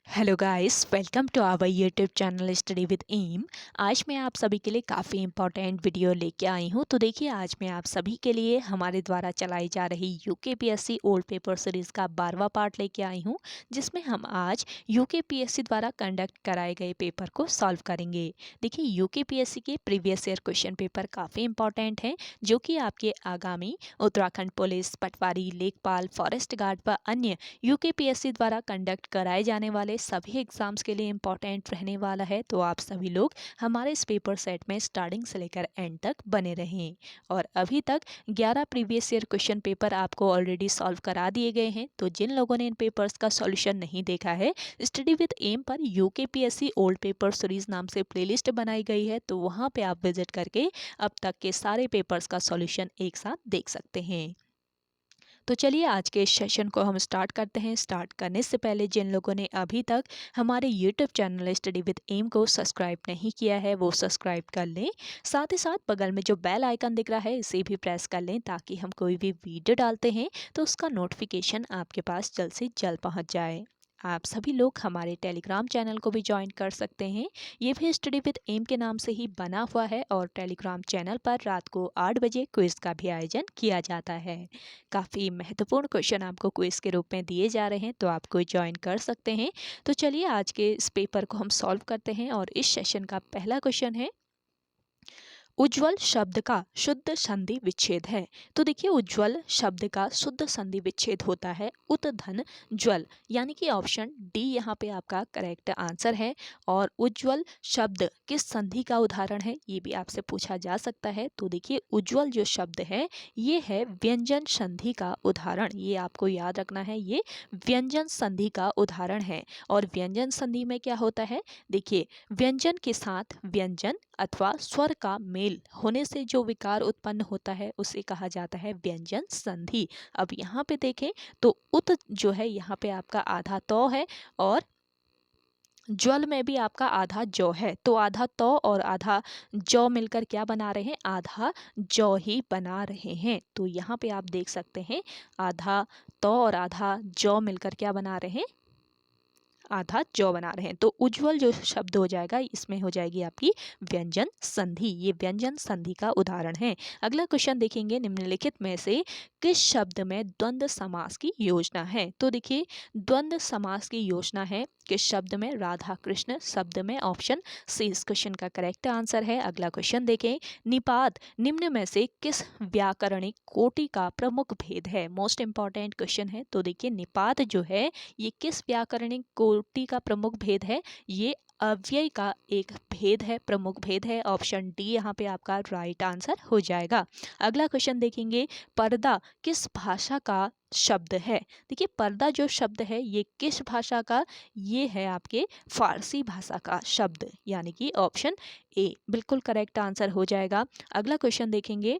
Hello guys, welcome to our YouTube channel study with M. आज मैं आप सभी के लिए काफ़ी इंपॉर्टेंट वीडियो लेके आई हूँ। तो देखिए, आज मैं आप सभी के लिए हमारे द्वारा चलाई जा रही यूकेपीएससी ओल्ड पेपर सीरीज़ का 12वां पार्ट लेके आई हूँ, जिसमें हम आज यूकेपीएससी द्वारा कंडक्ट कराए गए पेपर को सॉल्व करेंगे। देखिए, यूकेपीएससी के प्रीवियस ईयर क्वेश्चन पेपर काफ़ी इंपॉर्टेंट हैं, जो कि आपके आगामी उत्तराखंड पुलिस, पटवारी, लेखपाल, फॉरेस्ट गार्ड व अन्य यूकेपीएससी द्वारा कंडक्ट कराए जाने वाले सभी एग्जाम्स के लिए इम्पॉर्टेंट रहने वाला है। तो आप सभी लोग हमारे इस पेपर सेट में स्टार्टिंग से लेकर एंड तक बने रहें। और अभी तक 11 प्रीवियस ईयर क्वेश्चन पेपर आपको ऑलरेडी सॉल्व करा दिए गए हैं। तो जिन लोगों ने इन पेपर्स का सॉल्यूशन नहीं देखा है, स्टडी विद एम पर यूकेपीएससी ओल्ड पेपर सीरीज नाम से प्लेलिस्ट बनाई गई है, तो वहाँ पे आप विजिट करके अब तक के सारे पेपर्स का सॉल्यूशन एक साथ देख सकते हैं। तो चलिए, आज के इस सेशन को हम स्टार्ट करते हैं। स्टार्ट करने से पहले जिन लोगों ने अभी तक हमारे YouTube channel study with M को सब्सक्राइब नहीं किया है, वो सब्सक्राइब कर लें। साथ ही साथ बगल में जो बेल आइकन दिख रहा है, इसे भी प्रेस कर लें, ताकि हम कोई भी वीडियो डालते हैं तो उसका नोटिफिकेशन आपके पास जल्द से जल्द पहुँच जाए। आप सभी लोग हमारे टेलीग्राम चैनल को भी ज्वाइन कर सकते हैं। ये भी स्टडी विद एम के नाम से ही बना हुआ है, और टेलीग्राम चैनल पर रात को 8 बजे क्विज का भी आयोजन किया जाता है। काफ़ी महत्वपूर्ण क्वेश्चन आपको क्विज के रूप में दिए जा रहे हैं, तो आप कोई ज्वाइन कर सकते हैं। तो चलिए, आज के इस पेपर को हम सॉल्व करते हैं। और इस सेशन का पहला क्वेश्चन है, उज्ज्वल शब्द का शुद्ध संधि विच्छेद है। तो देखिए, उज्ज्वल शब्द का शुद्ध संधि विच्छेद होता है उत्धन ज्वल, यानी कि ऑप्शन डी यहाँ पे आपका करेक्ट आंसर है। और उज्ज्वल शब्द किस संधि का उदाहरण है, ये भी आपसे पूछा जा सकता है। तो देखिए, उज्ज्वल जो शब्द है, ये है व्यंजन संधि का उदाहरण। ये आपको याद रखना है, ये व्यंजन संधि का उदाहरण है। और व्यंजन संधि में क्या होता है, देखिए, व्यंजन के साथ व्यंजन अथवा स्वर का मेल होने से जो विकार उत्पन्न होता है, उसे कहा जाता है व्यंजन संधि। अब यहाँ पे देखें तो उत जो है, यहाँ पे आपका आधा तो है, और ज्वल में भी आपका आधा जौ है। तो आधा तो और आधा जौ मिलकर क्या बना रहे हैं, आधा जौ ही बना रहे हैं। तो यहाँ पे आप देख सकते हैं, आधा तो और आधा जौ मिलकर क्या बना रहे हैं, आधा जौ बना रहे हैं। तो उज्ज्वल जो शब्द हो जाएगा, इसमें हो जाएगी आपकी व्यंजन संधि। ये व्यंजन संधि का उदाहरण है। अगला क्वेश्चन देखेंगे, निम्नलिखित में से किस शब्द में द्वंद्व समास की योजना है। तो देखिए, द्वंद्व समास की योजना है किस शब्द में, राधा कृष्ण शब्द में। ऑप्शन सी इस क्वेश्चन का करेक्ट आंसर है। अगला क्वेश्चन देखें, निपात निम्न में से किस व्याकरणिक कोटि का प्रमुख भेद है। मोस्ट इंपॉर्टेंट क्वेश्चन है। तो देखिए, निपात जो है, ये किस व्याकरणिक कोटि का प्रमुख भेद है, ये अव्यय का एक भेद है, प्रमुख भेद है। ऑप्शन डी यहाँ पे आपका राइट आंसर हो जाएगा। अगला क्वेश्चन देखेंगे, पर्दा किस भाषा का शब्द है। देखिए, पर्दा जो शब्द है, ये किस भाषा का, ये है आपके फारसी भाषा का शब्द, यानी कि ऑप्शन ए बिल्कुल करेक्ट आंसर हो जाएगा। अगला क्वेश्चन देखेंगे,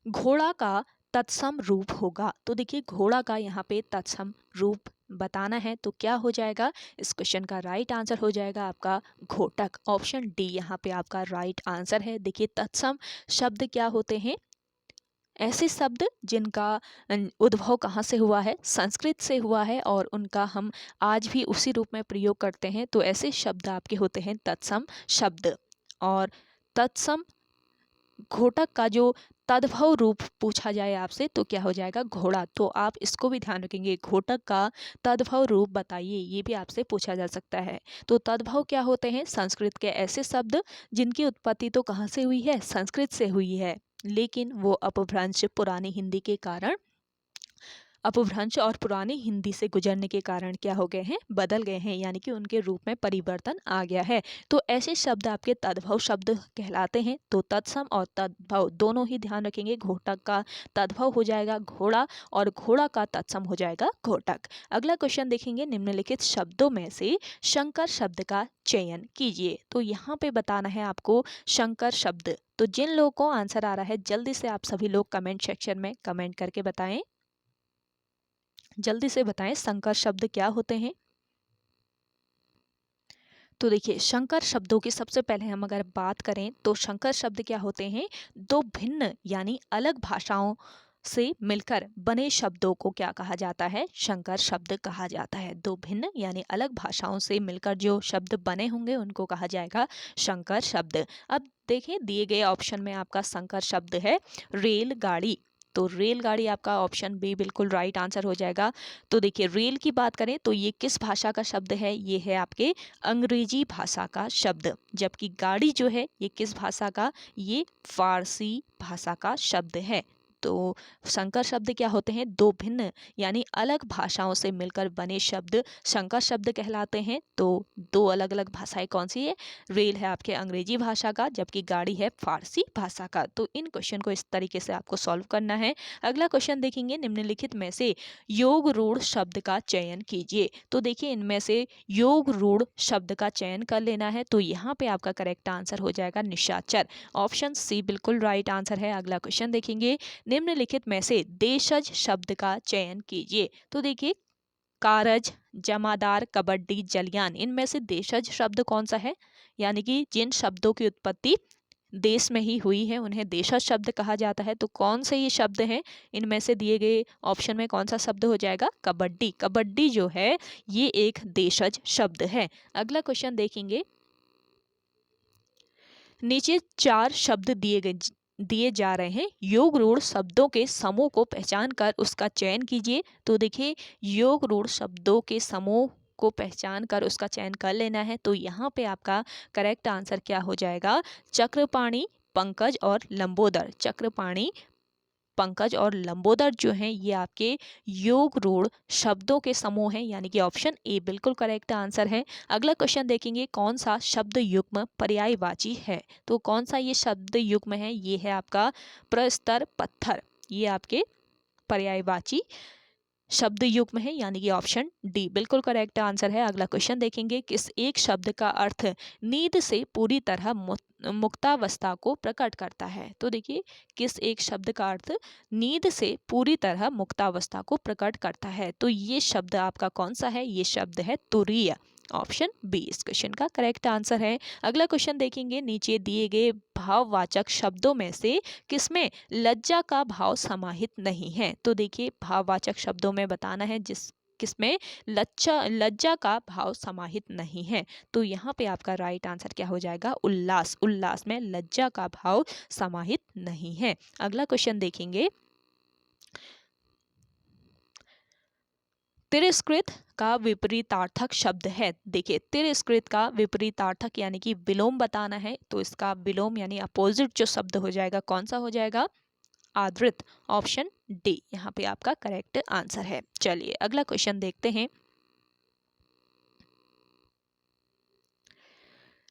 घोड़ा का तत्सम रूप होगा। तो देखिए, घोड़ा का यहाँ पे तत्सम रूप बताना है, तो क्या हो जाएगा, इस क्वेश्चन का राइट आंसर हो जाएगा आपका घोटक। ऑप्शन डी यहाँ पे आपका राइट आंसर है। देखिए, तत्सम शब्द क्या होते हैं, ऐसे शब्द जिनका उद्भव कहाँ से हुआ है, संस्कृत से हुआ है, और उनका हम आज भी उसी रूप में प्रयोग करते हैं। तो ऐसे शब्द आपके होते हैं तत्सम शब्द। और तत्सम घोटक का जो तद्भव रूप पूछा जाए आपसे, तो क्या हो जाएगा, घोड़ा। तो आप इसको भी ध्यान रखेंगे, घोटक का तद्भव रूप बताइए, ये भी आपसे पूछा जा सकता है। तो तद्भव क्या होते हैं, संस्कृत के ऐसे शब्द जिनकी उत्पत्ति तो कहाँ से हुई है, संस्कृत से हुई है, लेकिन वो अपभ्रंश पुरानी हिंदी के कारण, अपभ्रंश और पुरानी हिंदी से गुजरने के कारण क्या हो गए हैं, बदल गए हैं, यानी कि उनके रूप में परिवर्तन आ गया है। तो ऐसे शब्द आपके तद्भव शब्द कहलाते हैं। तो तत्सम और तद्भव दोनों ही ध्यान रखेंगे। घोटक का तद्भव हो जाएगा घोड़ा, और घोड़ा का तत्सम हो जाएगा घोटक। अगला क्वेश्चन देखेंगे, निम्नलिखित शब्दों में से शंकर शब्द का चयन कीजिए। तो यहाँ पे बताना है आपको शंकर शब्द। तो जिन लोगों को आंसर आ रहा है, जल्दी से आप सभी लोग कमेंट सेक्शन में कमेंट करके बताएं, जल्दी से बताएं संकर शब्द क्या होते हैं। तो देखिए, शंकर शब्दों की सबसे पहले हम अगर बात करें, तो शंकर शब्द क्या होते हैं, दो भिन्न यानी अलग भाषाओं से मिलकर बने शब्दों को क्या कहा जाता है? संकर शब्द कहा जाता है। दो भिन्न यानी अलग भाषाओं से मिलकर जो शब्द बने होंगे उनको कहा जाएगा संकर शब्द। अब देखिए दिए गए ऑप्शन में आपका संकर शब्द है रेलगाड़ी, तो रेलगाड़ी आपका ऑप्शन बी बिल्कुल राइट आंसर हो जाएगा। तो देखिए रेल की बात करें तो ये किस भाषा का शब्द है? ये है आपके अंग्रेजी भाषा का शब्द, जबकि गाड़ी जो है ये किस भाषा का? ये फारसी भाषा का शब्द है। तो संकर शब्द क्या होते हैं? दो भिन्न यानी अलग भाषाओं से मिलकर बने शब्द संकर शब्द कहलाते हैं। तो दो अलग अलग भाषाएं कौन सी है? रेल है आपके अंग्रेजी भाषा का, जबकि गाड़ी है फारसी भाषा का। तो इन क्वेश्चन को इस तरीके से आपको सॉल्व करना है। अगला क्वेश्चन देखेंगे, निम्नलिखित में से योग रूढ़ शब्द का चयन कीजिए। तो देखिए इनमें से योग रूढ़ शब्द का चयन कर लेना है। तो यहाँ पे आपका करेक्ट आंसर हो जाएगा निशाचर, ऑप्शन सी बिल्कुल राइट आंसर है। अगला क्वेश्चन देखेंगे, निम्नलिखित में से देशज शब्द का चयन कीजिए। तो देखिए कारज, जमादार, कबड्डी, जलियान, इनमें से देशज शब्द कौन सा है? यानी कि जिन शब्दों की उत्पत्ति देश में ही हुई है उन्हें देशज शब्द कहा जाता है। तो कौन से ये शब्द हैं? इनमें से दिए गए ऑप्शन में कौन सा शब्द हो जाएगा? कबड्डी। कबड्डी जो है ये एक देशज शब्द है। अगला क्वेश्चन देखेंगे, नीचे चार शब्द दिए जा रहे हैं, योग रूढ़ शब्दों के समूह को पहचान कर उसका चयन कीजिए। तो देखिए योग रूढ़ शब्दों के समूह को पहचान कर उसका चयन कर लेना है। तो यहाँ पे आपका करेक्ट आंसर क्या हो जाएगा? चक्रपाणी, पंकज और लंबोदर। चक्रपाणी, पंकज और लंबोदर जो हैं ये आपके योग रूढ़ शब्दों के समूह हैं, यानी कि ऑप्शन ए बिल्कुल करेक्ट आंसर है। अगला क्वेश्चन देखेंगे, कौन सा शब्द युग्म पर्यायवाची है? तो कौन सा ये शब्द युग्म है? ये है आपका प्रस्तर पत्थर, ये आपके पर्यायवाची शब्द युग्म है, यानी कि ऑप्शन डी बिल्कुल करेक्ट आंसर है। अगला क्वेश्चन देखेंगे, किस एक शब्द का अर्थ नींद से पूरी तरह मुक्तावस्था को प्रकट करता है? तो देखिए किस एक शब्द का अर्थ नींद से पूरी तरह मुक्तावस्था को प्रकट करता है? तो ये शब्द आपका कौन सा है? ये शब्द है तुरीय, ऑप्शन बी इस क्वेश्चन का करेक्ट आंसर है। अगला क्वेश्चन देखेंगे, नीचे दिए गए भाववाचक शब्दों में से किसमें लज्जा का भाव समाहित नहीं है? तो देखिए भाववाचक शब्दों में बताना है जिस किसमें लज्जा का भाव समाहित नहीं है। तो यहाँ पे आपका राइट आंसर क्या हो जाएगा? उल्लास। उल्लास में लज्जा का भाव समाहित नहीं है। अगला क्वेश्चन देखेंगे, तिरस्कृत का विपरीतार्थक शब्द है। देखिए तिरस्कृत का विपरीतार्थक यानी कि विलोम बताना है। तो इसका विलोम यानी अपोजिट जो शब्द हो जाएगा कौन सा हो जाएगा? आदृत, ऑप्शन डी यहाँ पे आपका करेक्ट आंसर है। चलिए अगला क्वेश्चन देखते हैं,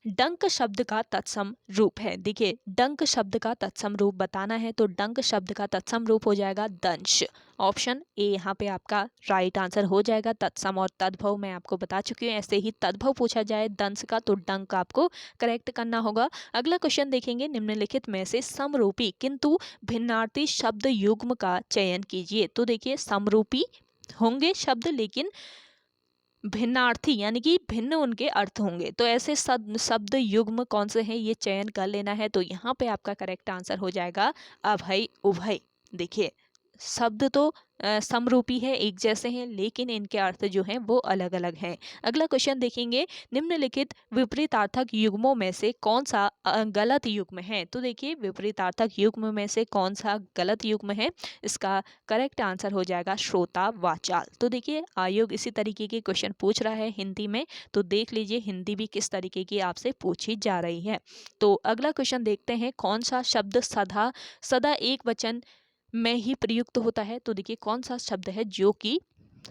डंक शब्द का तत्सम रूप है। देखिए डंक शब्द का तत्सम रूप बताना है। तो डंक शब्द का तत्सम रूप हो जाएगा दंश, ऑप्शन ए यहाँ पे आपका राइट आंसर हो जाएगा। तत्सम और तद्भव मैं आपको बता चुकी हूँ, ऐसे ही तद्भव पूछा जाए दंश का तो डंक आपको करेक्ट करना होगा। अगला क्वेश्चन देखेंगे, निम्नलिखित में से समरूपी किंतु भिन्नार्थी शब्द युग्म का चयन कीजिए। तो देखिए समरूपी होंगे शब्द लेकिन भिन्नार्थी यानी कि भिन्न उनके अर्थ होंगे। तो ऐसे शब्द युग्म कौन से हैं ये चयन कर लेना है। तो यहाँ पे आपका करेक्ट आंसर हो जाएगा अभय, उभय। देखिए शब्द तो समरूपी है, एक जैसे हैं, लेकिन इनके अर्थ जो हैं वो अलग अलग हैं। अगला क्वेश्चन देखेंगे, निम्नलिखित विपरीतार्थक युग्मों में से कौन सा गलत युग्म है? तो देखिए विपरीतार्थक युग्म में से कौन सा गलत युग्म है? इसका करेक्ट आंसर हो जाएगा श्रोता वाचाल। तो देखिए आयोग इसी तरीके के क्वेश्चन पूछ रहा है हिंदी में, तो देख लीजिए हिंदी भी किस तरीके की आपसे पूछी जा रही है। तो अगला क्वेश्चन देखते हैं, कौन सा शब्द सदा एक वचन में ही प्रयुक्त होता है? तो देखिए कौन सा शब्द है जो कि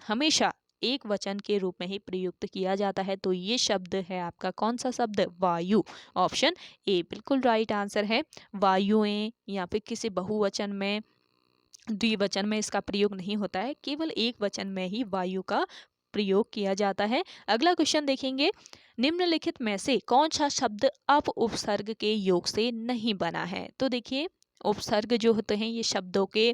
हमेशा एक वचन के रूप में ही प्रयुक्त किया जाता है? तो ये शब्द है आपका कौन सा शब्द? वायु, ऑप्शन ए बिल्कुल राइट आंसर है। वायुएं या फिर किसी बहुवचन में द्विवचन में इसका प्रयोग नहीं होता है, केवल एक वचन में ही वायु का प्रयोग किया जाता है। अगला क्वेश्चन देखेंगे, निम्नलिखित में से कौन सा शब्द अप उपसर्ग के योग से नहीं बना है? तो देखिए उपसर्ग जो होते हैं ये शब्दों के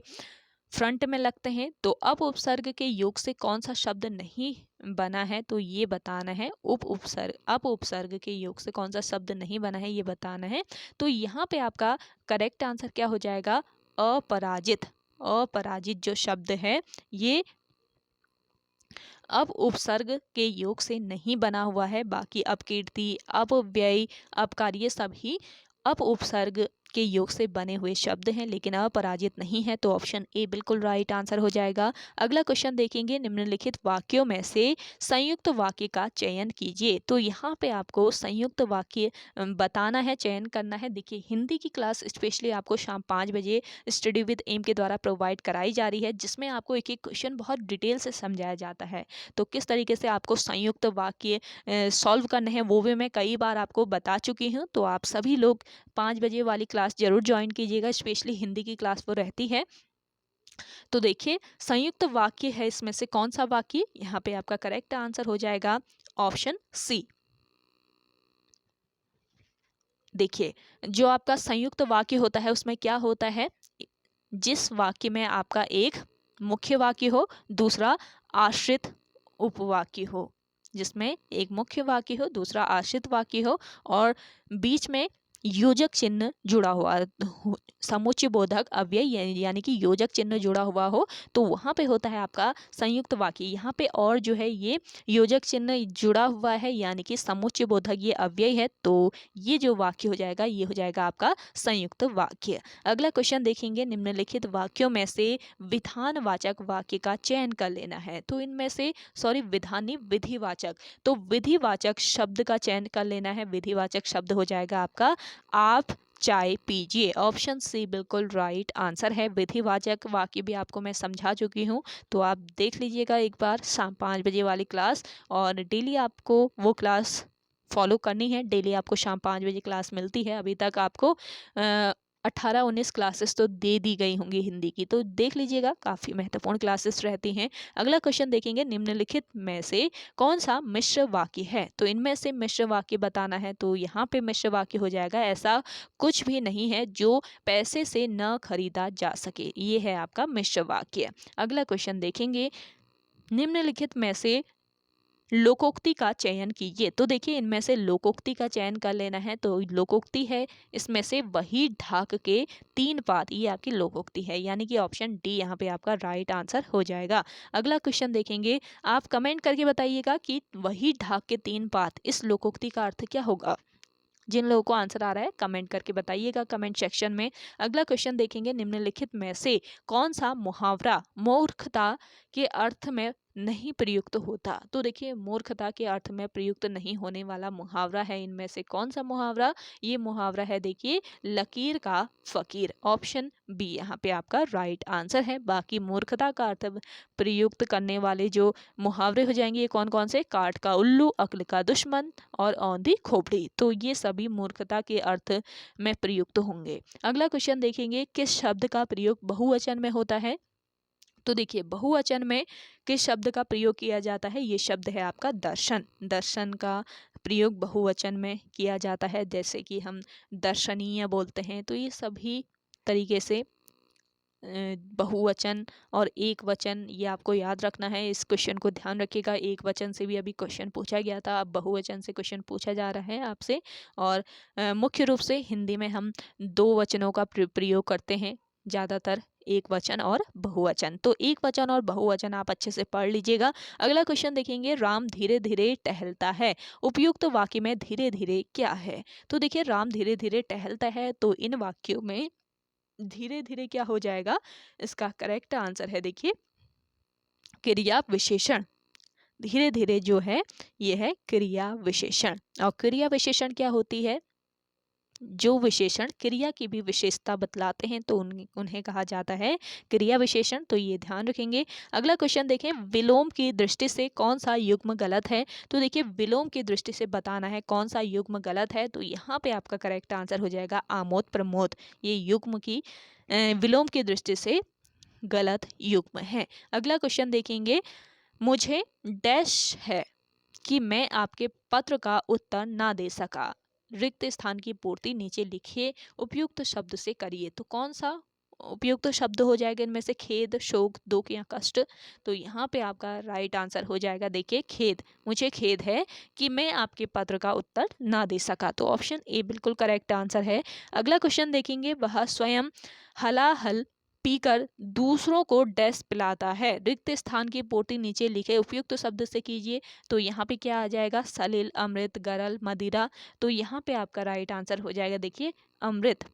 फ्रंट में लगते हैं, तो अप उपसर्ग के योग से कौन सा शब्द नहीं बना है? तो ये बताना है। अप उपसर्ग के योग से कौन सा शब्द नहीं बना है ये बताना है। तो यहाँ पे आपका करेक्ट आंसर क्या हो जाएगा? अपराजित, अपराजित जो शब्द है ये अब उपसर्ग के योग से नहीं बना हुआ है। बाकी अपकीर्ति, अपव्यय, अपकार ये सभी अप उपसर्ग के योग से बने हुए शब्द हैं, लेकिन अपराजित नहीं है। तो ऑप्शन ए बिल्कुल राइट आंसर हो जाएगा। अगला क्वेश्चन देखेंगे, निम्नलिखित वाक्यों में से संयुक्त वाक्य का चयन कीजिए। तो यहाँ पे आपको संयुक्त वाक्य बताना है, चयन करना है। देखिए हिंदी की क्लास स्पेशली आपको शाम 5 बजे स्टडी विद एम के द्वारा प्रोवाइड कराई जा रही है, जिसमें आपको एक एक क्वेश्चन बहुत डिटेल से समझाया जाता है। तो किस तरीके से आपको संयुक्त वाक्य सॉल्व करने हैं वो भी मैं कई बार आपको बता चुकी हूँ। तो आप सभी लोग 5 बजे वाली क्लास जरूर ज्वाइन कीजिएगा, स्पेशली हिंदी की क्लास वो रहती है। तो देखिए संयुक्त वाक्य है, इसमें से कौन सा वाक्य, यहाँ पे आपका करेक्ट आंसर हो जाएगा ऑप्शन सी। देखिए जो आपका संयुक्त वाक्य होता है उसमें क्या होता है, जिस वाक्य में आपका एक मुख्य वाक्य हो, दूसरा आश्रित उपवाक्य हो, जिसमें एक मुख्य वाक्य हो, दूसरा आश्रित वाक्य हो और बीच में योजक चिन्ह जुड़ा हुआ हो, समुच्चय बोधक अव्यय यानी कि योजक चिन्ह जुड़ा हुआ हो, तो वहाँ पे होता है आपका संयुक्त वाक्य। यहाँ पे और जो है ये योजक चिन्ह जुड़ा हुआ है यानी कि समुच्चय बोधक ये अव्यय है, तो ये जो वाक्य हो जाएगा ये हो जाएगा आपका संयुक्त वाक्य। अगला क्वेश्चन देखेंगे, निम्नलिखित वाक्यों में से विधानवाचक वाक्य का चयन कर लेना है। तो इनमें से विधान नहीं, विधिवाचक, तो विधिवाचक शब्द का चयन कर लेना है। विधिवाचक शब्द हो जाएगा आपका आप चाय पीजिए। ऑप्शन सी बिल्कुल राइट आंसर है। विधिवाचक वाक्य भी आपको मैं समझा चुकी हूँ, तो आप देख लीजिएगा एक बार शाम 5 बजे वाली क्लास, और डेली आपको वो क्लास फॉलो करनी है। डेली आपको शाम 5 बजे क्लास मिलती है। अभी तक आपको 18-19 क्लासेस तो दे दी गई होंगी हिंदी की, तो देख लीजिएगा, काफ़ी महत्वपूर्ण क्लासेस रहती हैं। अगला क्वेश्चन देखेंगे, निम्नलिखित में से कौन सा मिश्र वाक्य है। तो इनमें से मिश्र वाक्य बताना है। तो यहाँ पे मिश्र वाक्य हो जाएगा, ऐसा कुछ भी नहीं है जो पैसे से न खरीदा जा सके, ये है आपका मिश्र वाक्य। अगला क्वेश्चन देखेंगे, निम्नलिखित में से लोकोक्ति का चयन कीजिए। तो देखिए इनमें से लोकोक्ति का चयन कर लेना है। तो लोकोक्ति है, इसमें से वही ढाक के 3 पात, ये आपकी लोकोक्ति है, यानी कि ऑप्शन डी यहाँ पे आपका राइट आंसर हो जाएगा। अगला क्वेश्चन देखेंगे, आप कमेंट करके बताइएगा कि वही ढाक के 3 पात, इस लोकोक्ति का अर्थ क्या होगा। जिन लोगों को आंसर आ रहा है कमेंट करके बताइएगा कमेंट सेक्शन में। अगला क्वेश्चन देखेंगे, निम्नलिखित में से कौन सा मुहावरा मूर्खता के अर्थ में नहीं प्रयुक्त होता। तो देखिए मूर्खता के अर्थ में प्रयुक्त नहीं होने वाला मुहावरा है, इनमें से कौन सा मुहावरा, ये मुहावरा है देखिए लकीर का फकीर। ऑप्शन बी यहाँ पे आपका राइट आंसर है। बाकी मूर्खता का अर्थ प्रयुक्त करने वाले जो मुहावरे हो जाएंगे ये कौन कौन से, काठ का उल्लू, अक्ल का दुश्मन और औंधी खोपड़ी, तो ये सभी मूर्खता के अर्थ में प्रयुक्त होंगे। अगला क्वेश्चन देखेंगे, किस शब्द का प्रयोग बहुवचन में होता है। तो देखिए बहुवचन में किस शब्द का प्रयोग किया जाता है, ये शब्द है आपका दर्शन। दर्शन का प्रयोग बहुवचन में किया जाता है, जैसे कि हम दर्शनीय बोलते हैं। तो ये सभी तरीके से बहुवचन और एक वचन ये आपको याद रखना है। इस क्वेश्चन को ध्यान रखिएगा, एक वचन से भी अभी क्वेश्चन पूछा गया था, अब बहुवचन से क्वेश्चन पूछा जा रहा है आपसे। और मुख्य रूप से हिंदी में हम 2 वचनों का प्रयोग करते हैं ज़्यादातर, एक वचन और बहुवचन। तो एक वचन और बहुवचन आप अच्छे से पढ़ लीजिएगा। अगला क्वेश्चन देखेंगे, राम धीरे धीरे टहलता है, उपयुक्त वाक्य में धीरे धीरे क्या है। तो देखिए राम धीरे धीरे टहलता है, तो इन वाक्यों में धीरे धीरे क्या हो जाएगा, इसका करेक्ट आंसर है देखिए क्रिया विशेषण। धीरे धीरे जो है ये है क्रिया विशेषण। और क्रिया विशेषण क्या होती है, जो विशेषण क्रिया की भी विशेषता बतलाते हैं तो उन्हें कहा जाता है क्रिया विशेषण, तो ये ध्यान रखेंगे। अगला क्वेश्चन देखें, विलोम की दृष्टि से कौन सा युग्म गलत है। तो देखिए विलोम की दृष्टि से बताना है कौन सा युग्म गलत है, तो यहाँ पे आपका करेक्ट आंसर हो जाएगा आमोद प्रमोद। ये युग्म की विलोम की दृष्टि से गलत युग्म है। अगला क्वेश्चन देखेंगे, मुझे डैश है कि मैं आपके पत्र का उत्तर ना दे सका, रिक्त स्थान की पूर्ति नीचे लिखिए, उपयुक्त शब्द से करिए। तो कौन सा उपयुक्त शब्द हो जाएगा इनमें से, खेद, शोक, दुख या कष्ट। तो यहाँ पे आपका राइट आंसर हो जाएगा देखिए खेद। मुझे खेद है कि मैं आपके पत्र का उत्तर ना दे सका, तो ऑप्शन ए बिल्कुल करेक्ट आंसर है। अगला क्वेश्चन देखेंगे, वह स्वयं हलाहल पीकर दूसरों को डैश पिलाता है। रिक्त स्थान की पूर्ति नीचे लिखे उपयुक्त शब्द से कीजिए। तो यहाँ पे क्या आ जाएगा, सलिल, अमृत, गरल, मदिरा। तो यहाँ पे आपका राइट आंसर हो जाएगा, देखिए अमृत।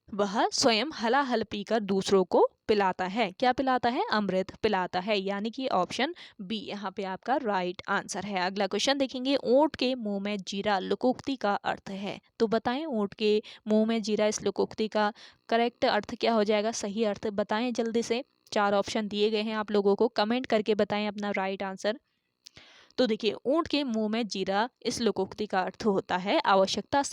वह स्वयं हलाहल पीकर दूसरों को पिलाता है। क्या पिलाता है, अमृत पिलाता है, यानी कि ऑप्शन बी यहाँ पे आपका राइट आंसर है। अगला क्वेश्चन देखेंगे, ऊंट के मुंह में जीरा लोकोक्ति का अर्थ है। तो बताएं ऊंट के मुंह में जीरा इस लोकोक्ति का करेक्ट अर्थ क्या हो जाएगा, सही अर्थ बताएं जल्दी से। 4 ऑप्शन दिए गए हैं, आप लोगों को कमेंट करके बताएं अपना राइट आंसर। तो देखिए, ऊंट के मुंह में जीरा इस लोकोक्ति का अर्थ होता है आवश्यकता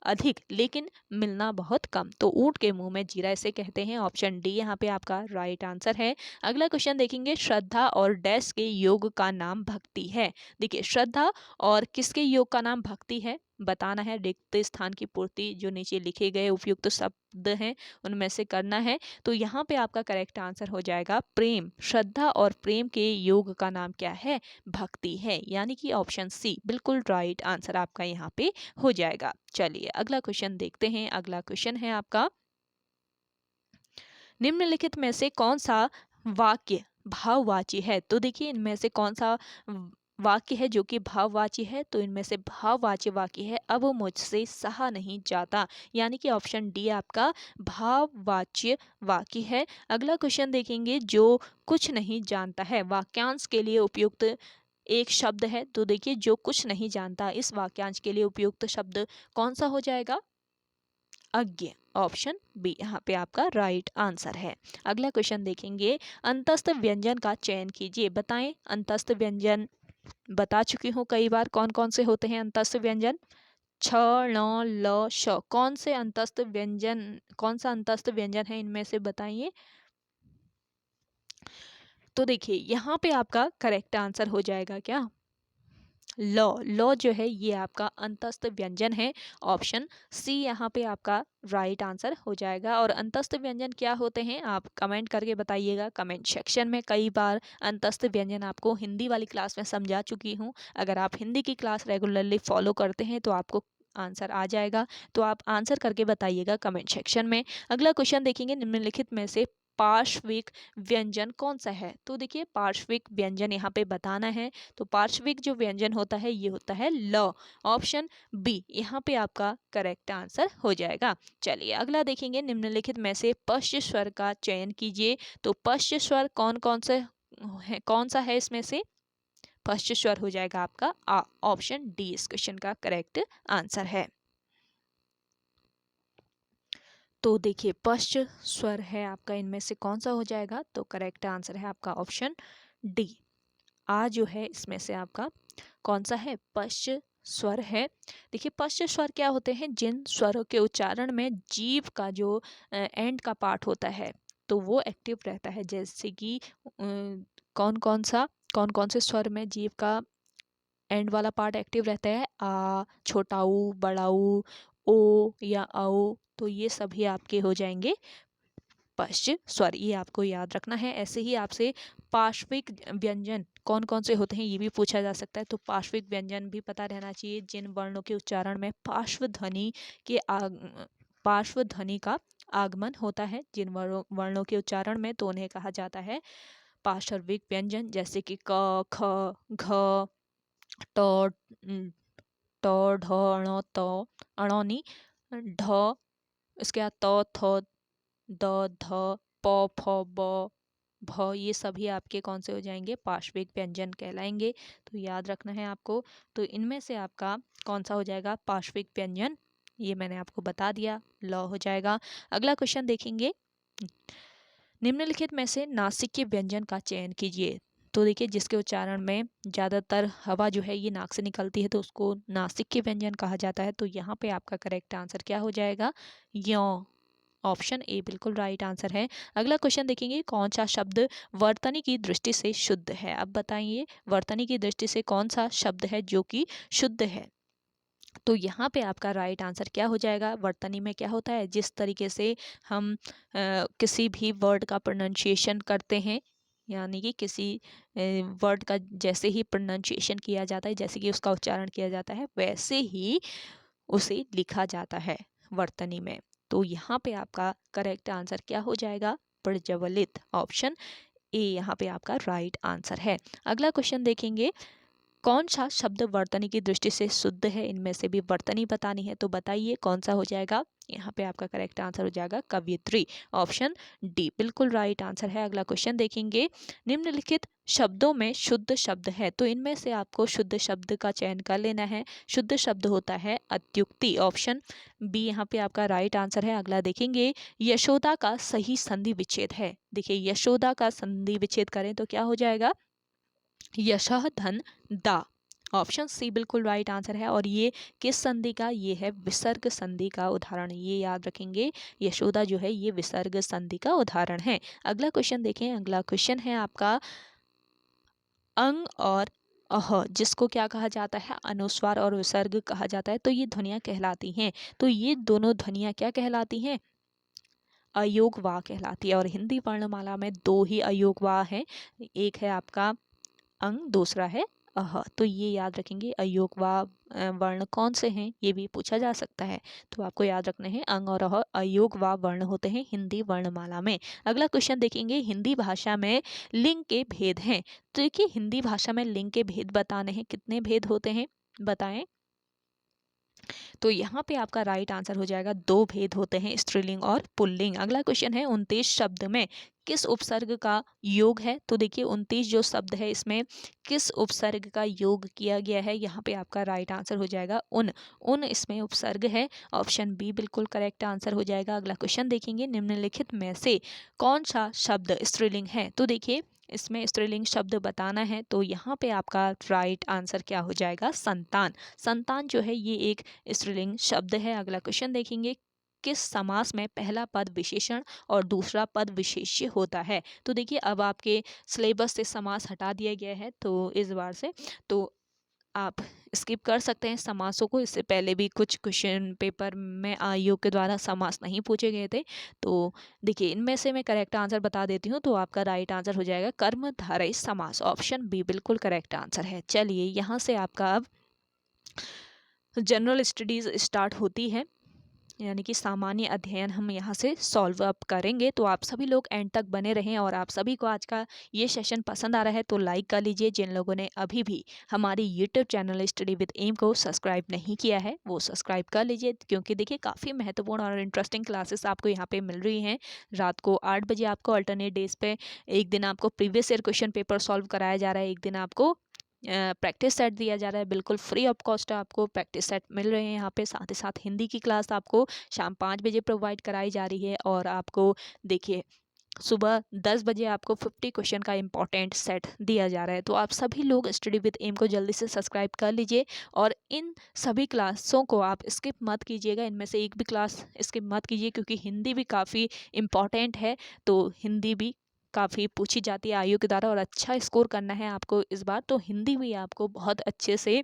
अधिक लेकिन मिलना बहुत कम। तो ऊंट के मुंह में जीरा इसे कहते हैं, ऑप्शन डी यहाँ पे आपका राइट आंसर है। अगला क्वेश्चन देखेंगे, श्रद्धा और डैश के योग का नाम भक्ति है। देखिए, श्रद्धा और किसके योग का नाम भक्ति है बताना है। रिक्त स्थान की पूर्ति जो नीचे लिखे गए उपयुक्त शब्द हैं उनमें से करना है। तो यहाँ पे आपका करेक्ट आंसर हो जाएगा प्रेम। श्रद्धा और प्रेम के योग का नाम क्या है, भक्ति है, यानी कि ऑप्शन सी बिल्कुल राइट आंसर आपका यहाँ पे हो जाएगा। चलिए अगला क्वेश्चन देखते हैं। अगला क्वेश्चन है आपका, निम्नलिखित में से कौन सा वाक्य भाववाची है। तो देखिए, इनमें से कौन सा वाक्य है जो कि भाववाची है। तो इनमें से भाववाची वाक्य है, अब मुझसे सहा नहीं जाता, यानी कि ऑप्शन डी आपका भाववाच्य वाक्य है। अगला क्वेश्चन देखेंगे, जो कुछ नहीं जानता है वाक्यांश के लिए उपयुक्त एक शब्द है। तो देखिए, जो कुछ नहीं जानता इस वाक्यांश के लिए उपयुक्त शब्द कौन सा हो जाएगा, अज्ञ, ऑप्शन बी यहाँ पे आपका राइट आंसर है। अगला क्वेश्चन देखेंगे, अंतस्थ व्यंजन का चयन कीजिए। बताएं, अंतस्थ व्यंजन बता चुकी हूँ कई बार, कौन कौन से होते हैं अंतस्थ व्यंजन, छ, ण, ल, श। कौन सा अंतस्थ व्यंजन है इनमें से बताइए। तो देखिए, यहाँ पे आपका करेक्ट आंसर हो जाएगा क्या, लॉ जो है ये आपका अंतस्थ व्यंजन है, ऑप्शन सी यहाँ पे आपका राइट आंसर हो जाएगा। और अंतस्थ व्यंजन क्या होते हैं आप कमेंट करके बताइएगा कमेंट सेक्शन में। कई बार अंतस्थ व्यंजन आपको हिंदी वाली क्लास में समझा चुकी हूँ। अगर आप हिंदी की क्लास रेगुलरली फॉलो करते हैं तो आपको आंसर आ जाएगा। तो आप आंसर करके बताइएगा कमेंट सेक्शन में। अगला क्वेश्चन देखेंगे, निम्नलिखित में से पार्श्विक व्यंजन कौन सा है। तो देखिए, पार्श्विक व्यंजन यहाँ पे बताना है। तो पार्श्विक जो व्यंजन होता है ये होता है ल, ऑप्शन बी यहाँ पे आपका करेक्ट आंसर हो जाएगा। चलिए अगला देखेंगे, निम्नलिखित में से पश्च स्वर का चयन कीजिए। तो पश्च स्वर कौन सा है इसमें से, पश्च स्वर हो जाएगा आपका आ, ऑप्शन डी इस क्वेश्चन का करेक्ट आंसर है। तो देखिए, पश्च स्वर है आपका, इनमें से कौन सा हो जाएगा, तो करेक्ट आंसर है आपका ऑप्शन डी। आ जो है इसमें से आपका कौन सा है, पश्च स्वर है। देखिए, पश्च स्वर क्या होते हैं, जिन स्वरों के उच्चारण में जीभ का जो एंड का पार्ट होता है तो वो एक्टिव रहता है। जैसे कि कौन कौन से स्वर में जीभ का एंड वाला पार्ट एक्टिव रहता है, आ, छोटा ऊ, बड़ा ऊ, ओ या औ। तो ये सभी आपके हो जाएंगे पश्च स्वर, ये आपको याद रखना है। ऐसे ही आपसे पार्श्विक व्यंजन कौन कौन से होते हैं ये भी पूछा जा सकता है। तो पार्श्विक व्यंजन भी पता रहना चाहिए, जिन वर्णों के उच्चारण में पार्श्व ध्वनि का आगमन होता है, जिन वर्णों के उच्चारण में, तो उन्हें कहा जाता है पार्श्विक व्यंजन। जैसे कि क, ख, घ, ट, ट, ढ, ण, त, अणोनी, ढ, इसके बाद त, थ, द, ध, प, फ, ब, भ, ये सभी आपके कौन से हो जाएंगे, पार्श्विक व्यंजन कहलाएंगे। तो याद रखना है आपको। तो इनमें से आपका कौन सा हो जाएगा पार्श्विक व्यंजन, ये मैंने आपको बता दिया, ल हो जाएगा। अगला क्वेश्चन देखेंगे, निम्नलिखित में से नासिक के व्यंजन का चयन कीजिए। तो देखिए, जिसके उच्चारण में ज़्यादातर हवा जो है ये नाक से निकलती है तो उसको नासिक के व्यंजन कहा जाता है। तो यहाँ पे आपका करेक्ट आंसर क्या हो जाएगा, यो, ऑप्शन ए बिल्कुल राइट आंसर है। अगला क्वेश्चन देखेंगे, कौन सा शब्द वर्तनी की दृष्टि से शुद्ध है। अब बताइए, वर्तनी की दृष्टि से कौन सा शब्द है जो कि शुद्ध है। तो यहाँ पे आपका राइट आंसर क्या हो जाएगा, वर्तनी में क्या होता है, जिस तरीके से हम किसी भी वर्ड का प्रोनाउंसिएशन करते हैं, यानी कि किसी वर्ड का जैसे ही प्रोनाउंसिएशन किया जाता है, जैसे कि उसका उच्चारण किया जाता है, वैसे ही उसे लिखा जाता है। वर्तनी में। तो यहाँ पे आपका करेक्ट आंसर क्या हो जाएगा? प्रज्वलित। ऑप्शन ए यहाँ पे आपका राइट आंसर है। अगला क्वेश्चन देखेंगे, कौन सा शब्द वर्तनी की दृष्टि से शुद्ध है? इनमें से भी वर्तनी बतानी है, तो बताइए कौन सा हो जाएगा? यहाँ पे आपका करेक्ट आंसर हो जाएगा कवयित्री। ऑप्शन डी बिल्कुल राइट आंसर है। अगला क्वेश्चन देखेंगे, निम्नलिखित शब्दों में शुद्ध शब्द है, तो इनमें से आपको शुद्ध शब्द का चयन कर लेना है। शुद्ध शब्द होता है अत्युक्ति। ऑप्शन बी यहाँ पे आपका राइट आंसर है। अगला देखेंगे, यशोदा का सही संधि विच्छेद है। देखिए यशोदा का संधि विच्छेद करें तो क्या हो जाएगा? यशः धन दा। ऑप्शन सी बिल्कुल राइट आंसर है। और ये किस संधि का? ये है विसर्ग संधि का उदाहरण, ये याद रखेंगे। यशोदा जो है ये विसर्ग संधि का उदाहरण है। अगला क्वेश्चन देखें। अगला क्वेश्चन है आपका, अंग और अह जिसको क्या कहा जाता है? अनुस्वार और विसर्ग कहा जाता है, तो ये ध्वनियाँ कहलाती हैं। तो ये दोनों ध्वनियाँ क्या कहलाती हैं? अयोग वाह कहलाती है। और हिंदी वर्णमाला में दो ही अयोग वाह हैं, एक है आपका अंग, दूसरा है अह। तो ये याद रखेंगे। अयोग वाह वर्ण कौन से हैं? ये भी पूछा जा सकता है, तो आपको याद रखना है अंग और अह अयोग वाह वर्ण होते हैं हिंदी वर्णमाला में। अगला क्वेश्चन देखेंगे, हिंदी भाषा में लिंग के भेद हैं। तो देखिए हिंदी भाषा में लिंग के भेद बताने हैं। कितने भेद होते हैं बताएं? तो यहाँ पे आपका राइट आंसर हो जाएगा, दो भेद होते हैं, स्त्रीलिंग और पुल्लिंग। अगला क्वेश्चन है, 29 शब्द में किस उपसर्ग का योग है? तो देखिए 29 जो शब्द है इसमें किस उपसर्ग का योग किया गया है? यहाँ पे आपका राइट आंसर हो जाएगा उन। उन इसमें उपसर्ग है। ऑप्शन बी बिल्कुल करेक्ट आंसर हो जाएगा। अगला क्वेश्चन देखेंगे, निम्नलिखित में से कौन सा शब्द स्त्रीलिंग है? तो देखिए इसमें स्त्रीलिंग शब्द बताना है, तो यहाँ पे आपका राइट आंसर क्या हो जाएगा? संतान। संतान जो है ये एक स्त्रीलिंग शब्द है। अगला क्वेश्चन देखेंगे, किस समास में पहला पद विशेषण और दूसरा पद विशेष्य होता है? तो देखिए अब आपके सिलेबस से समास हटा दिया गया है, तो इस बार से तो आप स्किप कर सकते हैं समासों को। इससे पहले भी कुछ क्वेश्चन पेपर में आयोग के द्वारा समास नहीं पूछे गए थे। तो देखिए इनमें से मैं करेक्ट आंसर बता देती हूँ, तो आपका राइट आंसर हो जाएगा कर्मधारय समास। ऑप्शन बी बिल्कुल करेक्ट आंसर है। चलिए यहाँ से आपका अब जनरल स्टडीज स्टार्ट होती है, यानी कि सामान्य अध्ययन हम यहाँ से सॉल्व अप करेंगे। तो आप सभी लोग एंड तक बने रहें। और आप सभी को आज का ये सेशन पसंद आ रहा है तो लाइक कर लीजिए। जिन लोगों ने अभी भी हमारी YouTube channel study with M को सब्सक्राइब नहीं किया है वो सब्सक्राइब कर लीजिए, क्योंकि देखिए काफ़ी महत्वपूर्ण और इंटरेस्टिंग क्लासेस आपको यहाँ पे मिल रही हैं। रात को 8 बजे आपको अल्टरनेट डेज पे एक दिन आपको previous year question paper solve कराया जा रहा है, एक दिन आपको प्रैक्टिस सेट दिया जा रहा है। बिल्कुल फ्री ऑफ कॉस्ट आपको प्रैक्टिस सेट मिल रहे हैं यहाँ पे। साथ ही साथ हिंदी की क्लास आपको शाम 5 बजे प्रोवाइड कराई जा रही है। और आपको देखिए सुबह 10 बजे आपको 50 क्वेश्चन का इंपॉर्टेंट सेट दिया जा रहा है। तो आप सभी लोग स्टडी विद एम को जल्दी से सब्सक्राइब कर लीजिए। और इन सभी क्लासों को आप स्किप मत कीजिएगा, इनमें से एक भी क्लास स्किप मत कीजिए, क्योंकि हिंदी भी काफ़ी इम्पॉर्टेंट है। तो हिंदी भी काफ़ी पूछी जाती है आयोग के द्वारा, और अच्छा स्कोर करना है आपको इस बार, तो हिंदी भी आपको बहुत अच्छे से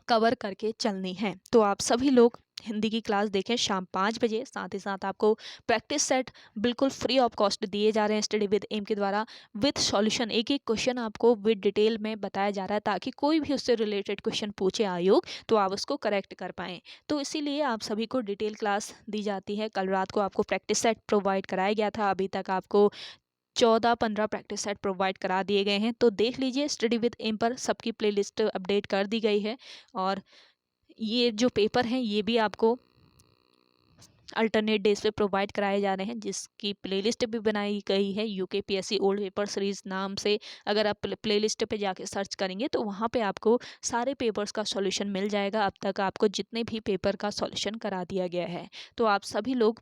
कवर करके चलनी है। तो आप सभी लोग हिंदी की क्लास देखें शाम 5 बजे। साथ ही साथ आपको प्रैक्टिस सेट बिल्कुल फ्री ऑफ कॉस्ट दिए जा रहे हैं स्टडी विद एम के द्वारा, विद सॉल्यूशन। एक एक क्वेश्चन आपको विद डिटेल में बताया जा रहा है, ताकि कोई भी उससे रिलेटेड क्वेश्चन पूछे आयोग तो आप उसको करेक्ट कर पाएँ। तो इसीलिए आप सभी को डिटेल क्लास दी जाती है। कल रात को आपको प्रैक्टिस सेट प्रोवाइड कराया गया था, अभी तक आपको 14-15 प्रैक्टिस सेट प्रोवाइड करा दिए गए हैं। तो देख लीजिए स्टडी विद एम पर सबकी प्लेलिस्ट अपडेट कर दी गई है। और ये जो पेपर हैं ये भी आपको अल्टरनेट डेज पे प्रोवाइड कराए जा रहे हैं, जिसकी प्लेलिस्ट भी बनाई गई है यूकेपीएससी ओल्ड पेपर सीरीज नाम से। अगर आप प्लेलिस्ट पे जाके सर्च करेंगे तो वहाँ पे आपको सारे पेपर्स का सॉल्यूशन मिल जाएगा। अब तक आपको जितने भी पेपर का सॉल्यूशन करा दिया गया है, तो आप सभी लोग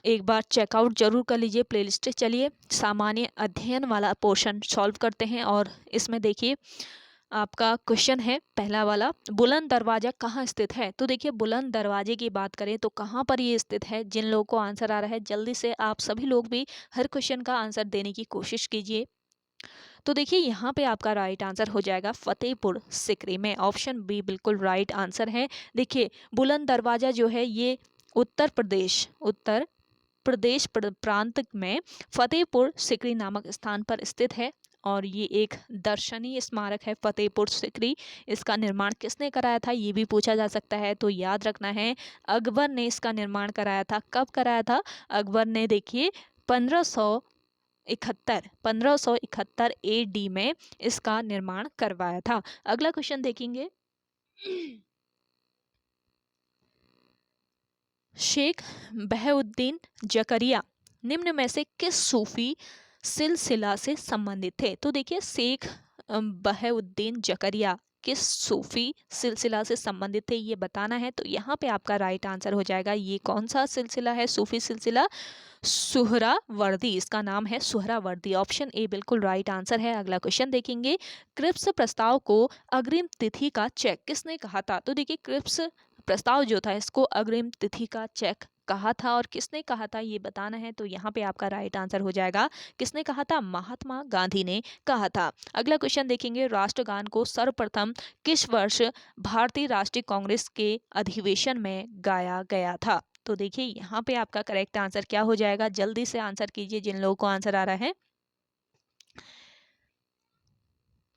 एक बार चेकआउट जरूर कर लीजिए प्लेलिस्ट। चलिए सामान्य अध्ययन वाला पोर्शन सॉल्व करते हैं। और इसमें देखिए आपका क्वेश्चन है पहला वाला, बुलंद दरवाजा कहाँ स्थित है? तो देखिए बुलंद दरवाजे की बात करें तो कहाँ पर ये स्थित है? जिन लोगों को आंसर आ रहा है जल्दी से आप सभी लोग भी हर क्वेश्चन का आंसर देने की कोशिश कीजिए। तो देखिए यहाँ पे आपका राइट आंसर हो जाएगा फतेहपुर सिकरी में। ऑप्शन बी बिल्कुल राइट आंसर है। देखिए बुलंद दरवाजा जो है ये उत्तर प्रदेश प्रांत में फतेहपुर सिकरी नामक स्थान पर स्थित है। और ये एक दर्शनीय स्मारक है फतेहपुर सिकरी। इसका निर्माण किसने कराया था, ये भी पूछा जा सकता है। तो याद रखना है अकबर ने इसका निर्माण कराया था। कब कराया था अकबर ने, देखिए 1571 AD में इसका निर्माण करवाया था। अगला क्वेश्चन देखेंगे। शेख बहउद्दीन जकरिया निम्न में से किस सूफी सिलसिला से संबंधित थे। तो देखिए शेख बहउद्दीन जकरिया किस सूफी सिलसिला से संबंधित थे ये बताना है। तो यहाँ पे आपका राइट आंसर हो जाएगा, ये कौन सा सिलसिला है, सूफी सिलसिला सुहरावर्दी, इसका नाम है सुहरावर्दी। ऑप्शन ए बिल्कुल राइट आंसर है। अगला क्वेश्चन देखेंगे। क्रिप्स प्रस्ताव को अग्रिम तिथि का चेक किसने कहा था। तो देखिए क्रिप्स प्रस्ताव जो था इसको अग्रिम तिथि का चेक कहा था और किसने कहा था ये बताना है। तो यहाँ पे आपका राइट आंसर हो जाएगा, किसने कहा था, महात्मा गांधी ने कहा था। अगला क्वेश्चन देखेंगे। राष्ट्रगान को सर्वप्रथम किस वर्ष भारतीय राष्ट्रीय कांग्रेस के अधिवेशन में गाया गया था। तो देखिए यहाँ पे आपका करेक्ट आंसर क्या हो जाएगा, जल्दी से आंसर कीजिए जिन लोगों को आंसर आ रहा है।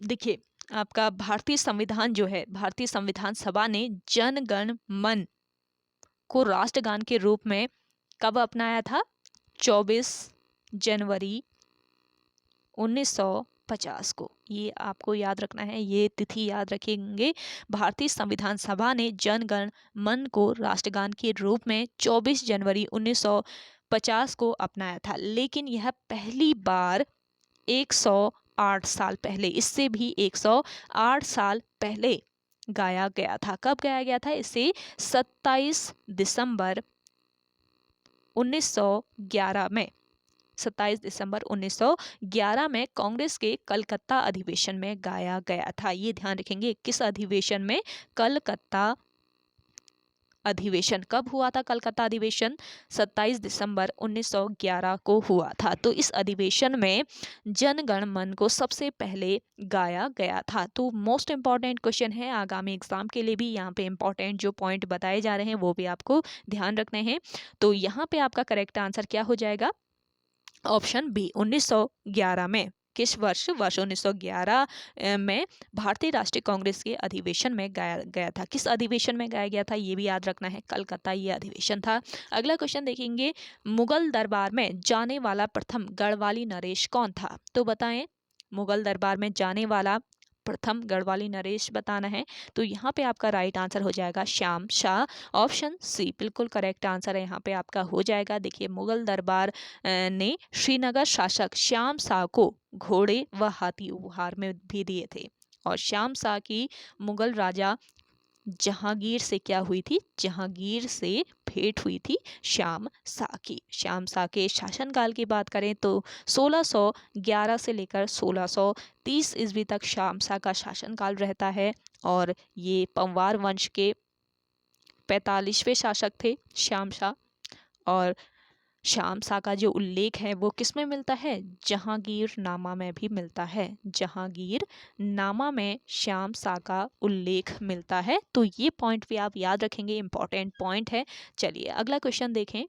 देखिए आपका भारतीय संविधान जो है, भारतीय संविधान सभा ने जन गण मन को राष्ट्रगान के रूप में कब अपनाया था, 24 जनवरी 1950 को। ये आपको याद रखना है, ये तिथि याद रखेंगे। भारतीय संविधान सभा ने जन गण मन को राष्ट्रगान के रूप में 24 जनवरी 1950 को अपनाया था, लेकिन यह पहली बार 108 साल पहले, इससे भी 108 साल पहले गाया गया था। कब गाया गया था इसे, 27 दिसंबर 1911 में, 27 दिसंबर 1911 में कांग्रेस के कलकत्ता अधिवेशन में गाया गया था। ये ध्यान रखेंगे, किस अधिवेशन में, कलकत्ता अधिवेशन। कब हुआ था कलकत्ता अधिवेशन, 27 दिसंबर 1911 को हुआ था। तो इस अधिवेशन में जन गण मन को सबसे पहले गाया गया था। तो मोस्ट इंपॉर्टेंट क्वेश्चन है आगामी एग्जाम के लिए भी, यहाँ पे इंपॉर्टेंट जो पॉइंट बताए जा रहे हैं वो भी आपको ध्यान रखने हैं। तो यहाँ पे आपका करेक्ट आंसर क्या हो जाएगा, ऑप्शन बी 1911 में। किस वर्ष, वर्ष 1911 में भारतीय राष्ट्रीय कांग्रेस के अधिवेशन में गाया गया था। किस अधिवेशन में गाया गया था ये भी याद रखना है, कलकत्ता ये अधिवेशन था। अगला क्वेश्चन देखेंगे। मुगल दरबार में जाने वाला प्रथम गढ़वाली नरेश कौन था। तो बताएं, मुगल दरबार में जाने वाला प्रथम गढ़वाली नरेश बताना है। तो यहाँ पे आपका राइट आंसर हो जाएगा श्याम शाह। ऑप्शन सी बिल्कुल करेक्ट आंसर है, यहाँ पे आपका हो जाएगा। देखिए मुगल दरबार ने श्रीनगर शासक श्याम शाह को घोड़े व हाथी उपहार में भी दिए थे। और श्याम शाह की मुगल राजा जहांगीर से क्या हुई थी, जहांगीर से भेंट हुई थी श्याम शाह की। श्याम शाह के शासनकाल की बात करें तो 1611 से लेकर 1630 ईस्वी तक श्याम शाह का शासनकाल रहता है। और ये पंवार वंश के 45वें शासक थे श्याम शाह। और श्याम शाह का जो उल्लेख है वो किस में मिलता है, जहांगीर नामा में भी मिलता है। जहांगीर नामा में श्याम शाह का उल्लेख मिलता है। तो ये पॉइंट भी आप याद रखेंगे, इंपॉर्टेंट पॉइंट है। चलिए अगला क्वेश्चन देखें।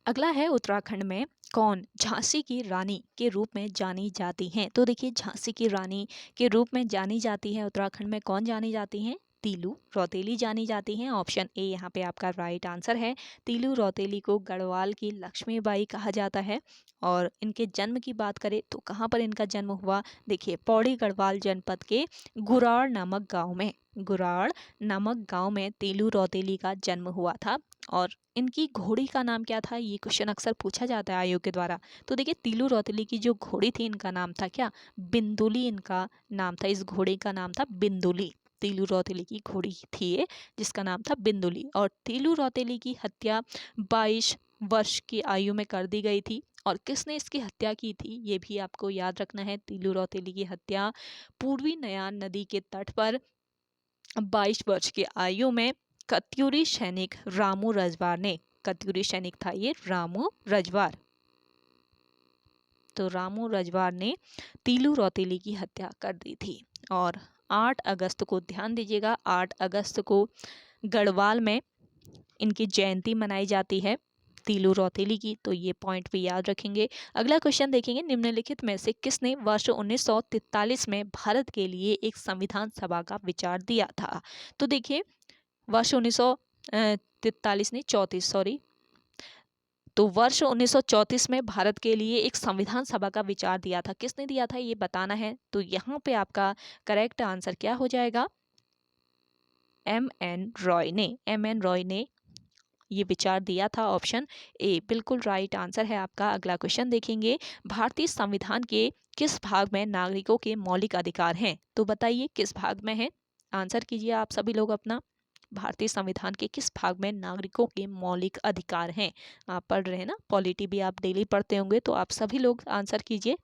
अगला है, उत्तराखंड में कौन झांसी की रानी के रूप में जानी जाती हैं। तो देखिए झांसी की रानी के रूप में जानी जाती है उत्तराखंड में कौन जानी जाती हैं, तीलू रौतेली जानी जाती हैं। ऑप्शन ए यहाँ पे आपका राइट आंसर है। तीलू रौतेली को गढ़वाल की लक्ष्मीबाई कहा जाता है। और इनके जन्म की बात करें तो कहाँ पर इनका जन्म हुआ, देखिए पौड़ी गढ़वाल जनपद के गुराड़ नामक गांव में, गुराड़ नामक गांव में तीलू रौतेली का जन्म हुआ था। और इनकी घोड़ी का नाम क्या था, ये क्वेश्चन अक्सर पूछा जाता है आयोग के द्वारा। तो देखिए तीलू रौतेली की जो घोड़ी थी इनका नाम था क्या, बिंदुली इनका नाम था। इस घोड़े का नाम था बिंदुली। तीलू रौतेली की घोड़ी थी ये जिसका नाम था बिंदुली। और तीलू रौतेली की हत्या 22 वर्ष की आयु में कर दी गई थी। और किसने इसकी हत्या की थी ये भी आपको याद रखना है। तीलू रौतेली की हत्या पूर्वी नयार नदी के तट पर 22 वर्ष की आयु में कत्यूरी सैनिक रामू रजवार ने, कत्यूरी सैनिक था ये रामू रजवार। तो रामू रजवार ने तीलू रौतेली की हत्या कर दी थी। और 8 अगस्त को, ध्यान दीजिएगा, 8 अगस्त को गढ़वाल में इनकी जयंती मनाई जाती है। तीलू रौतेली की, तो ये पॉइंट भी याद रखेंगे। अगला क्वेश्चन देखेंगे, निम्नलिखित में से किसने वर्ष 1943 में भारत के लिए एक संविधान सभा का विचार दिया था? तो देखिए वर्ष 1943 नहीं 34 सॉरी, तो वर्ष 1934 में भारत के लिए एक संविधान सभा का विचार दिया था। किसने दिया था ये बताना है। तो यहाँ पे आपका करेक्ट आंसर क्या हो जाएगा? M.N. रॉय ने, M.N. रॉय ने ये विचार दिया था। ऑप्शन ए बिल्कुल राइट आंसर है आपका। अगला क्वेश्चन देखेंगे, भारतीय संविधान के किस भाग में नागरिकों के मौलिक अधिकार हैं? तो बताइए किस भाग में है, आंसर कीजिए आप सभी लोग अपना। भारतीय संविधान के किस भाग में नागरिकों के मौलिक अधिकार हैं? आप पढ़ रहे हैं ना, पॉलिटी भी आप डेली पढ़ते होंगे, तो आप सभी लोग आंसर कीजिए।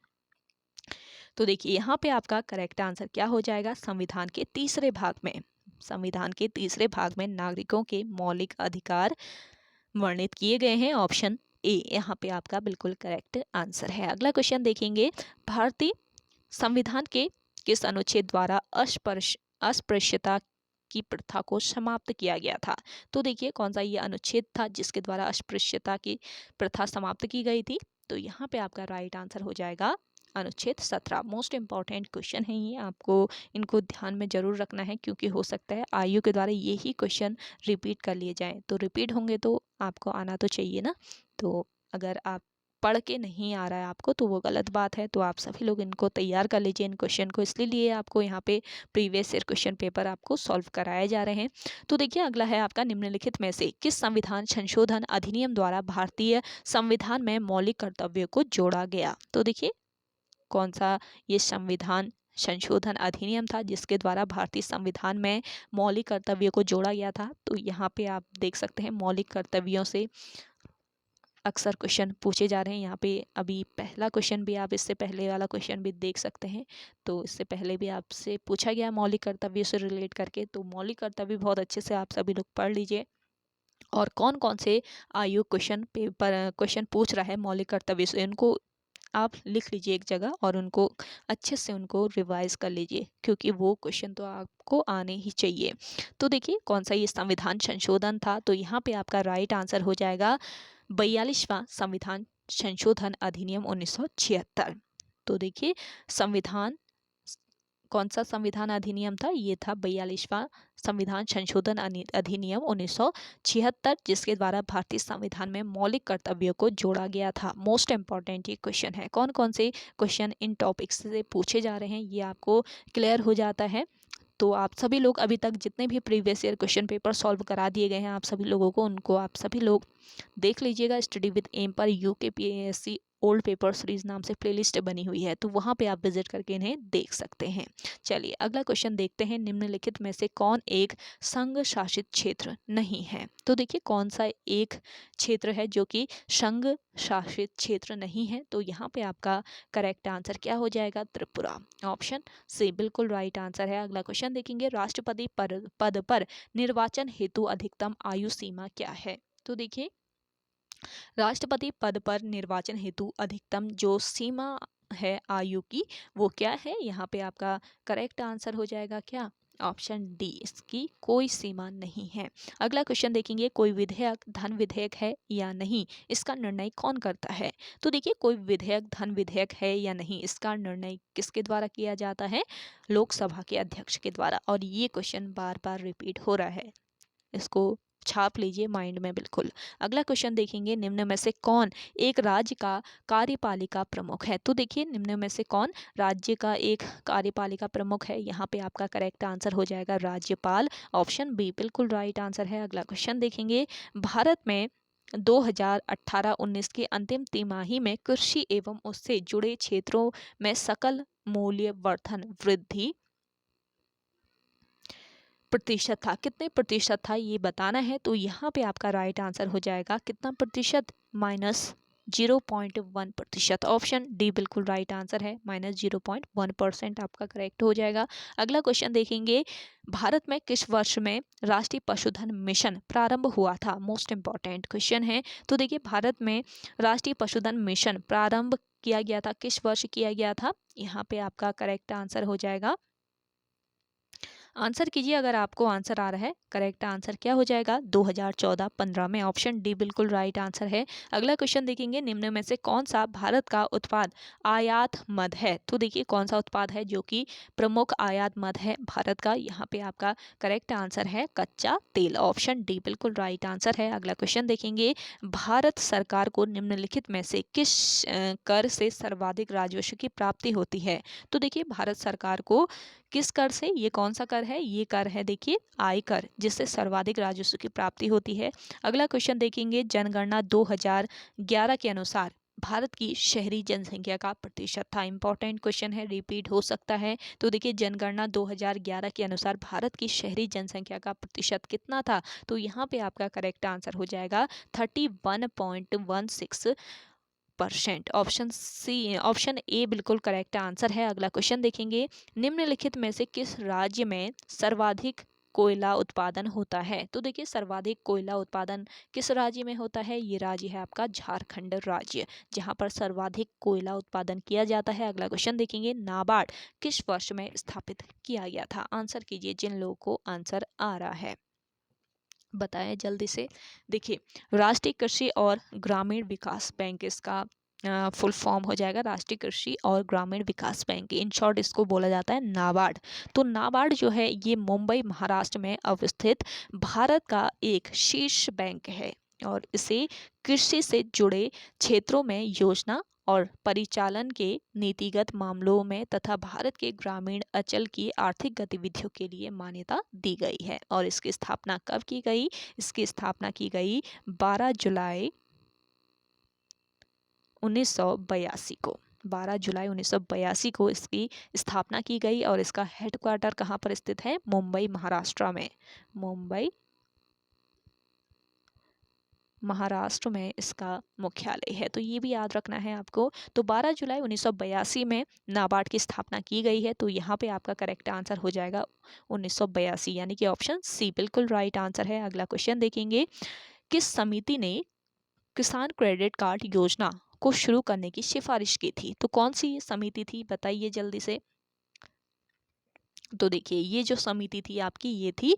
तो देखिए यहाँ पे आपका करेक्ट आंसर क्या हो जाएगा? संविधान के तीसरे भाग में, संविधान के तीसरे भाग में नागरिकों के मौलिक अधिकार वर्णित किए गए हैं। ऑप्शन ए यहाँ पे आपका बिल्कुल करेक्ट आंसर है। अगला क्वेश्चन देखेंगे, भारतीय संविधान के किस अनुच्छेद द्वारा अस्पृश्यता की प्रथा को समाप्त किया गया था? तो देखिए कौन सा ये अनुच्छेद था जिसके द्वारा अस्पृश्यता की प्रथा समाप्त की गई थी? तो यहाँ पे आपका राइट आंसर हो जाएगा अनुच्छेद 17। मोस्ट इंपॉर्टेंट क्वेश्चन है ये, आपको इनको ध्यान में जरूर रखना है, क्योंकि हो सकता है आयु के द्वारा यही क्वेश्चन रिपीट कर लिए जाएं। तो रिपीट होंगे तो आपको आना तो चाहिए ना। तो अगर आप पढ़ के नहीं आ रहा है आपको तो वो गलत बात है। तो आप सभी लोग इनको तैयार कर लीजिए इन क्वेश्चन को, इसलिए आपको यहाँ पे प्रीवियस ईयर क्वेश्चन पेपर आपको सॉल्व कराए जा रहे हैं। तो देखिए अगला है आपका, निम्नलिखित में से किस संविधान संशोधन अधिनियम द्वारा भारतीय संविधान में मौलिक कर्तव्यों को जोड़ा गया? तो देखिए कौन सा ये संविधान संशोधन अधिनियम था जिसके द्वारा भारतीय संविधान में मौलिक कर्तव्यों को जोड़ा गया था? तो यहाँ पे आप देख सकते हैं मौलिक कर्तव्यों से अक्सर क्वेश्चन पूछे जा रहे हैं। यहाँ पे अभी पहला क्वेश्चन भी आप इससे पहले वाला क्वेश्चन भी देख सकते हैं। तो इससे पहले भी आपसे पूछा गया मौलिक कर्तव्यों से रिलेट करके। तो मौलिक कर्तव्य बहुत अच्छे से आप सभी लोग पढ़ लीजिए, और कौन कौन से आयु क्वेश्चन पूछ रहा है मौलिक कर्तव्य से, इनको आप लिख लीजिए एक जगह और उनको अच्छे से उनको रिवाइज कर लीजिए, क्योंकि वो क्वेश्चन तो आपको आने ही चाहिए। तो देखिए कौन सा ये संविधान संशोधन था? तो यहाँ पे आपका राइट आंसर हो जाएगा 42वां संविधान संशोधन अधिनियम 1976। तो देखिए संविधान, कौन सा संविधान अधिनियम था? ये था 42वां संविधान संशोधन अधिनियम 1976, जिसके द्वारा भारतीय संविधान में मौलिक कर्तव्यों को जोड़ा गया था। मोस्ट इंपॉर्टेंट ये क्वेश्चन है। कौन कौन से क्वेश्चन इन टॉपिक्स से पूछे जा रहे हैं ये आपको क्लियर हो जाता है। तो आप सभी लोग अभी तक जितने भी previous year question paper solve करा दिए गए हैं आप सभी लोगों को, उनको आप सभी लोग देख लीजिएगा। स्टडी विद एम पर UKPSC ओल्ड पेपर सीरीज नाम से प्लेलिस्ट बनी हुई है, तो वहाँ पे आप विजिट करके इन्हें देख सकते हैं। चलिए अगला क्वेश्चन देखते हैं, निम्नलिखित में से कौन एक संघ शासित क्षेत्र नहीं है? तो देखिए कौन सा एक क्षेत्र है जो कि संघ शासित क्षेत्र नहीं है? तो यहाँ पे आपका करेक्ट आंसर क्या हो जाएगा? त्रिपुरा। ऑप्शन सी बिल्कुल राइट आंसर है। अगला क्वेश्चन देखेंगे, राष्ट्रपति पद पर निर्वाचन हेतु अधिकतम आयु सीमा क्या है? तो देखिए राष्ट्रपति पद पर निर्वाचन हेतु अधिकतम जो सीमा है आयु की, वो क्या है? यहाँ पे आपका करेक्ट आंसर हो जाएगा क्या? ऑप्शन डी, इसकी कोई सीमा नहीं है। अगला क्वेश्चन देखेंगे, कोई विधेयक धन विधेयक है या नहीं, इसका निर्णय कौन करता है? तो देखिए कोई विधेयक धन विधेयक है या नहीं, इसका निर्णय किसके द्वारा किया जाता है? लोकसभा के अध्यक्ष के द्वारा। और ये क्वेश्चन बार बार रिपीट हो रहा है, इसको छाप लीजिए माइंड में बिल्कुल। अगला क्वेश्चन देखेंगे, निम्न में से कौन एक राज्य का कार्यपालिका प्रमुख है? तो देखिए निम्न में से कौन राज्य का एक कार्यपालिका प्रमुख है? यहाँ पे आपका करेक्ट आंसर हो जाएगा राज्यपाल। ऑप्शन बी बिल्कुल राइट आंसर है। अगला क्वेश्चन देखेंगे, भारत में 2018-19 की अंतिम तिमाही में कृषि एवं उससे जुड़े क्षेत्रों में सकल मूल्य वर्धन वृद्धि प्रतिशत था, कितने प्रतिशत था ये बताना है। तो यहाँ पे आपका राइट आंसर हो जाएगा कितना प्रतिशत? -0.1%। ऑप्शन डी बिल्कुल राइट आंसर है, -0.1% आपका करेक्ट हो जाएगा। अगला क्वेश्चन देखेंगे, भारत में किस वर्ष में राष्ट्रीय पशुधन मिशन प्रारंभ हुआ था? मोस्ट इंपॉर्टेंट क्वेश्चन है। तो देखिए भारत में राष्ट्रीय पशुधन मिशन प्रारंभ किया गया था, किस वर्ष किया गया था? यहाँ पे आपका करेक्ट आंसर हो जाएगा आंसर कीजिए अगर आपको आंसर आ रहा है। करेक्ट आंसर क्या हो जाएगा? 2014-15 में। ऑप्शन डी बिल्कुल राइट आंसर है। अगला क्वेश्चन देखेंगे, निम्न में से कौन सा भारत का उत्पाद आयात मद है? तो देखिए कौन सा उत्पाद है जो कि प्रमुख आयात मद है भारत का? यहाँ पे आपका करेक्ट आंसर है कच्चा तेल। ऑप्शन डी बिल्कुल राइट आंसर है। अगला क्वेश्चन देखेंगे, भारत सरकार को निम्नलिखित में से किस कर से सर्वाधिक राजस्व की प्राप्ति होती है? तो देखिए भारत सरकार को किस कर से, ये कौन सा कर है? ये कर है देखिए आयकर, जिससे सर्वाधिक राजस्व की प्राप्ति होती है। अगला क्वेश्चन देखेंगे, जनगणना 2011 के अनुसार भारत की शहरी जनसंख्या का प्रतिशत था। इंपॉर्टेंट क्वेश्चन है, रिपीट हो सकता है। तो देखिए जनगणना 2011 के अनुसार भारत की शहरी जनसंख्या का प्रतिशत कितना था? तो यहाँ पे आपका करेक्ट आंसर हो जाएगा 31.16%। ऑप्शन ए बिल्कुल करेक्ट आंसर है। अगला क्वेश्चन देखेंगे, निम्नलिखित में से किस राज्य में सर्वाधिक कोयला उत्पादन होता है? तो देखिए सर्वाधिक कोयला उत्पादन किस राज्य में होता है? ये राज्य है आपका झारखंड राज्य, जहां पर सर्वाधिक कोयला उत्पादन किया जाता है। अगला क्वेश्चन देखेंगे, नाबार्ड किस वर्ष में स्थापित किया गया था? आंसर कीजिए जिन लोगों को आंसर आ रहा है, बताएं जल्दी से। देखिए राष्ट्रीय कृषि और ग्रामीण विकास बैंक इसका फुल फॉर्म हो जाएगा, राष्ट्रीय कृषि और ग्रामीण विकास बैंक। इन शॉर्ट इसको बोला जाता है नाबार्ड। तो नाबार्ड जो है ये मुंबई महाराष्ट्र में अवस्थित भारत का एक शीर्ष बैंक है और इसे कृषि से जुड़े क्षेत्रों में योजना और परिचालन के नीतिगत मामलों में तथा भारत के ग्रामीण अंचल की आर्थिक गतिविधियों के लिए मान्यता दी गई है। और इसकी स्थापना कब की गई? इसकी स्थापना की गई 12 जुलाई 1982 को। 12 जुलाई 1982 को इसकी स्थापना की गई और इसका हेडक्वार्टर कहाँ पर स्थित है? मुंबई महाराष्ट्र में। मुंबई महाराष्ट्र में इसका मुख्यालय है, तो ये भी याद रखना है आपको। तो 12 जुलाई 1982 में नाबार्ड की स्थापना की गई है। तो यहाँ पे आपका करेक्ट आंसर हो जाएगा 1982, यानी कि ऑप्शन सी बिल्कुल राइट आंसर है। अगला क्वेश्चन देखेंगे, किस समिति ने किसान क्रेडिट कार्ड योजना को शुरू करने की सिफारिश की थी? तो कौन सी समिति थी, बताइए जल्दी से। तो देखिए ये जो समिति थी आपकी, ये थी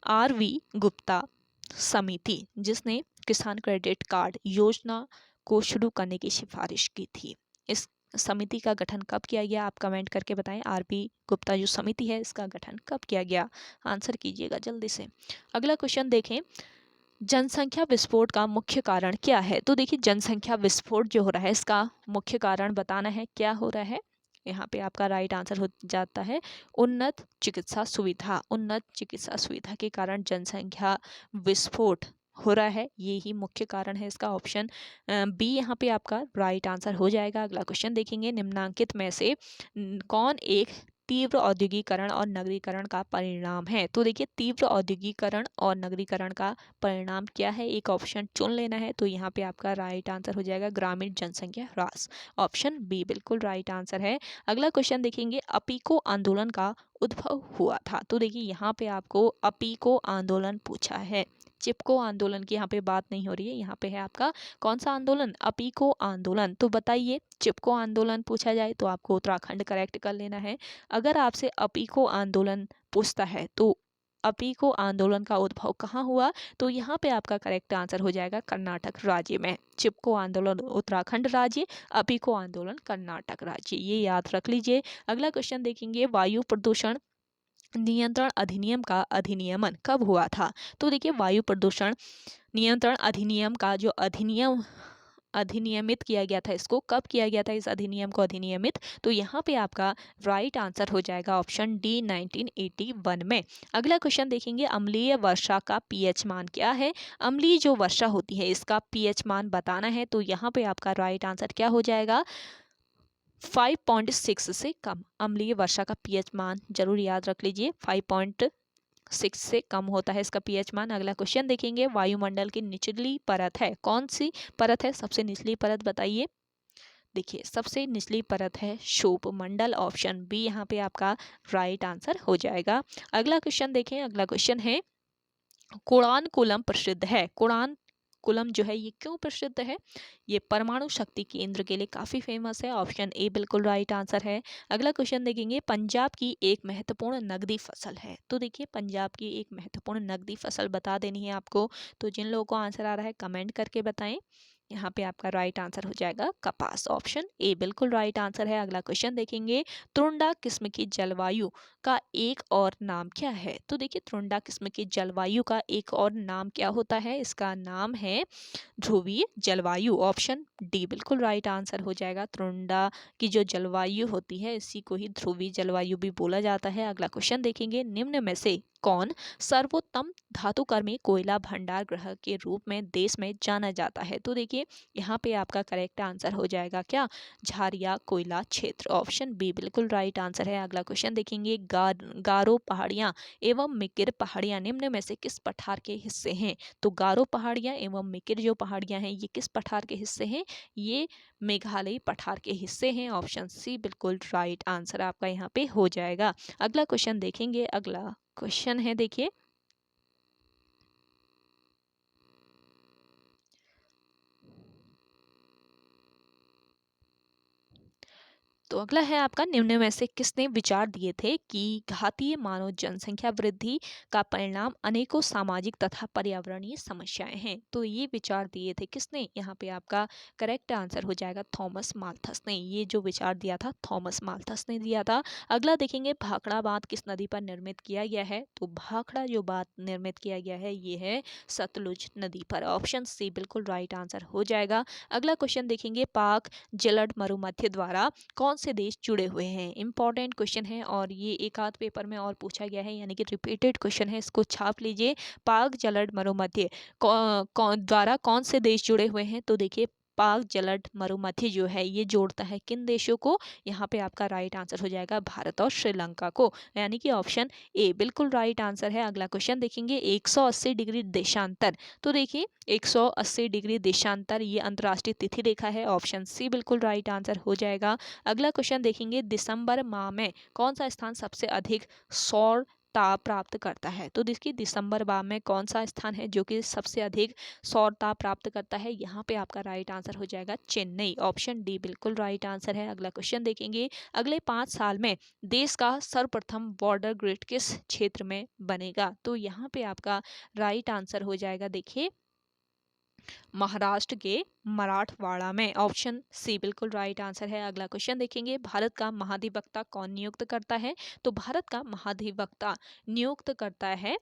आर.वी. गुप्ता समिति, जिसने किसान क्रेडिट कार्ड योजना को शुरू करने की सिफारिश की थी। इस समिति का गठन कब किया गया? आप कमेंट करके बताएं। आर.पी. गुप्ता जो समिति है इसका गठन कब किया गया? आंसर कीजिएगा जल्दी से। अगला क्वेश्चन देखें, जनसंख्या विस्फोट का मुख्य कारण क्या है? तो देखिए जनसंख्या विस्फोट जो हो रहा है इसका मुख्य कारण बताना है, क्या हो रहा है? यहाँ पे आपका राइट आंसर हो जाता है उन्नत चिकित्सा सुविधा। उन्नत चिकित्सा सुविधा के कारण जनसंख्या विस्फोट हो रहा है, ये ही मुख्य कारण है इसका। ऑप्शन बी यहाँ पे आपका राइट आंसर हो जाएगा। अगला क्वेश्चन देखेंगे, निम्नांकित में से कौन एक तीव्र औद्योगिकरण और नगरीकरण का परिणाम है? तो देखिए तीव्र औद्योगिकरण और नगरीकरण का परिणाम क्या है? एक ऑप्शन चुन लेना है। तो यहाँ पे आपका राइट आंसर हो जाएगा ग्रामीण जनसंख्या ह्रास। ऑप्शन बी बिल्कुल राइट आंसर है। अगला क्वेश्चन देखेंगे, अपीको आंदोलन का उद्भव हुआ था। तो देखिए यहाँ पे आपको अपीको आंदोलन पूछा है, चिपको आंदोलन की यहाँ पे बात नहीं हो रही है। यहाँ पे है आपका कौन सा आंदोलन? अपीको आंदोलन। तो बताइए चिपको आंदोलन पूछा जाए तो आपको उत्तराखंड करेक्ट कर लेना है। अगर आपसे अपीको आंदोलन पूछता है तो अपीको आंदोलन का उद्भव कहाँ हुआ? तो यहाँ पे आपका करेक्ट आंसर हो जाएगा कर्नाटक राज्य में। चिपको आंदोलन उत्तराखंड राज्य, अपीको आंदोलन कर्नाटक राज्य, ये याद रख लीजिए। अगला क्वेश्चन देखेंगे, वायु प्रदूषण नियंत्रण अधिनियम का अधिनियमन कब हुआ था? तो देखिए वायु प्रदूषण नियंत्रण अधिनियम का जो अधिनियमित किया गया था, इसको कब किया गया था इस अधिनियम को अधिनियमित? तो यहाँ पे आपका राइट आंसर हो जाएगा ऑप्शन डी 1981 में। अगला क्वेश्चन देखेंगे, अम्लीय वर्षा का पीएच मान क्या है? अम्लीय जो वर्षा होती है इसका पीएच मान बताना है। तो यहाँ पे आपका राइट आंसर क्या हो जाएगा? 5.6 से कम। अम्लीय वर्षा का पीएच मान जरूर याद रख लीजिए, 5.6 से कम होता है इसका पीएच मान। अगला क्वेश्चन देखेंगे, वायुमंडल की निचली परत है, कौन सी परत है सबसे निचली परत, बताइए। देखिए सबसे निचली परत है क्षोभ मंडल। ऑप्शन बी यहाँ पे आपका राइट आंसर हो जाएगा। अगला क्वेश्चन देखें, अगला क्वेश्चन है, कुरान कुलम प्रसिद्ध है। एर्नाकुलम जो है ये क्यों प्रसिद्ध है? ये परमाणु शक्ति केंद्र के लिए काफ़ी फेमस है। ऑप्शन ए बिल्कुल राइट आंसर है। अगला क्वेश्चन देखेंगे, पंजाब की एक महत्वपूर्ण नकदी फसल है। तो देखिए पंजाब की एक महत्वपूर्ण नकदी फसल बता देनी है आपको। तो जिन लोगों को आंसर आ रहा है कमेंट करके बताएं। यहाँ पे आपका राइट आंसर हो जाएगा कपास। ऑप्शन ए बिल्कुल राइट आंसर है। अगला क्वेश्चन देखेंगे, त्रुंडा किस्म की जलवायु का एक और नाम क्या है? तो देखिए त्रुंडा किस्म की जलवायु का एक और नाम क्या होता है? इसका नाम है ध्रुवीय जलवायु। ऑप्शन डी बिल्कुल राइट आंसर हो जाएगा। त्रुंडा की जो जलवायु होती है इसी को ही ध्रुवीय जलवायु भी बोला जाता है। अगला क्वेश्चन देखेंगे, निम्न में से कौन सर्वोत्तम धातुकर्मी कोयला भंडार गृह के रूप में देश में जाना जाता है? तो देखिए यहाँ पे आपका करेक्ट आंसर हो जाएगा क्या? झारिया कोयला क्षेत्र। ऑप्शन बी बिल्कुल राइट आंसर है। अगला क्वेश्चन देखेंगे, गारो पहाड़ियां एवं मिकिर पहाड़ियां निम्न में से किस पठार के हिस्से हैं? तो गारो पहाड़ियां एवं मिकिर जो पहाड़ियां हैं ये किस पठार के हिस्से हैं? ये मेघालय पठार के हिस्से हैं। ऑप्शन सी बिल्कुल राइट आंसर आपका यहाँ पे हो जाएगा। अगला क्वेश्चन देखेंगे, अगला क्वेश्चन है देखिए, तो अगला है आपका, निम्न में से किसने विचार दिए थे कि घातीय मानव जनसंख्या वृद्धि का परिणाम अनेकों सामाजिक तथा पर्यावरणीय समस्याएं हैं? तो ये विचार दिए थे किसने? यहाँ पे आपका करेक्ट आंसर हो जाएगा थॉमस माल्थस ने। ये जो विचार दिया था थॉमस माल्थस ने दिया था। अगला देखेंगे, भाखड़ा बांध किस नदी पर निर्मित किया गया है? तो भाखड़ा जो बांध निर्मित किया गया है ये है सतलुज नदी पर। ऑप्शन सी बिल्कुल राइट आंसर हो जाएगा। अगला क्वेश्चन देखेंगे, पाक जलद मरुमध्य द्वारा कौन से देश जुड़े हुए हैं? इंपॉर्टेंट क्वेश्चन है और ये एक आध पेपर में और पूछा गया है, यानी कि रिपीटेड क्वेश्चन है, इसको छाप लीजिए। पाक जलद मरुमध्य द्वारा कौन से देश जुड़े हुए हैं? तो देखिए पाक जलद मरुमध्य जो है ये जोड़ता है किन देशों को? यहाँ पे आपका राइट आंसर हो जाएगा भारत और श्रीलंका को, यानी कि ऑप्शन ए बिल्कुल राइट आंसर है। अगला क्वेश्चन देखेंगे, 180 डिग्री देशांतर। तो देखिए 180 डिग्री देशांतर ये अंतर्राष्ट्रीय तिथि रेखा है। ऑप्शन सी बिल्कुल राइट आंसर हो जाएगा। अगला क्वेश्चन देखेंगे, दिसंबर माह में कौन सा स्थान सबसे अधिक सौर ताप प्राप्त करता है? तो देखिए दिसंबर माह में कौन सा स्थान है जो कि सबसे अधिक सौर ताप प्राप्त करता है? यहाँ पे आपका राइट आंसर हो जाएगा चेन्नई। ऑप्शन डी बिल्कुल राइट आंसर है। अगला क्वेश्चन देखेंगे, अगले 5 साल में देश का सर्वप्रथम बॉर्डर ग्रिड किस क्षेत्र में बनेगा? तो यहाँ पे आपका राइट आंसर हो जाएगा देखिए महाराष्ट्र के मराठवाड़ा में। ऑप्शन सी बिल्कुल राइट आंसर है। अगला क्वेश्चन देखेंगे, भारत का महाधिवक्ता कौन नियुक्त करता है? तो भारत का महाधिवक्ता नियुक्त करता है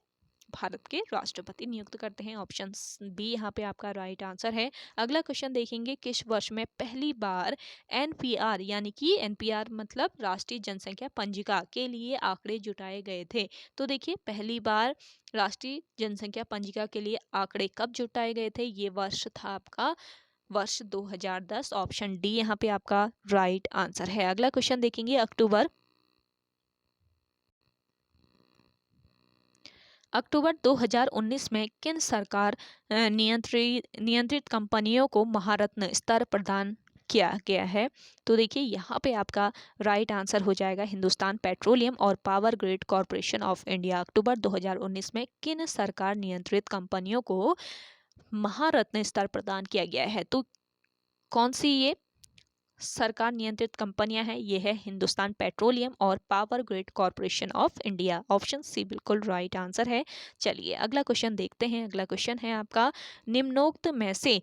भारत के राष्ट्रपति नियुक्त करते हैं। ऑप्शन बी यहाँ पे आपका राइट आंसर है। अगला क्वेश्चन देखेंगे, किस वर्ष में पहली बार एनपीआर यानी कि एनपीआर मतलब राष्ट्रीय जनसंख्या पंजिका के लिए आंकड़े जुटाए गए थे? तो देखिए पहली बार राष्ट्रीय जनसंख्या पंजिका के लिए आंकड़े कब जुटाए गए थे? ये वर्ष था आपका वर्ष 2010। ऑप्शन डी यहाँ पे आपका राइट आंसर है। अगला क्वेश्चन देखेंगे, अक्टूबर 2019 में किन सरकार नियंत्रित कंपनियों को महारत्न स्तर प्रदान किया गया है? तो देखिए यहाँ पे आपका राइट आंसर हो जाएगा हिंदुस्तान पेट्रोलियम और Power Grid Corporation of India. October 2019 में किन सरकार नियंत्रित कंपनियों को महारत्न स्तर प्रदान किया गया है? तो कौन सी ये सरकार नियंत्रित कंपनियां हैं? ये है हिंदुस्तान पेट्रोलियम और Power Grid Corporation of India. Option C बिल्कुल राइट आंसर है। चलिए अगला क्वेश्चन देखते हैं। अगला क्वेश्चन है आपका, निम्नोक्त में से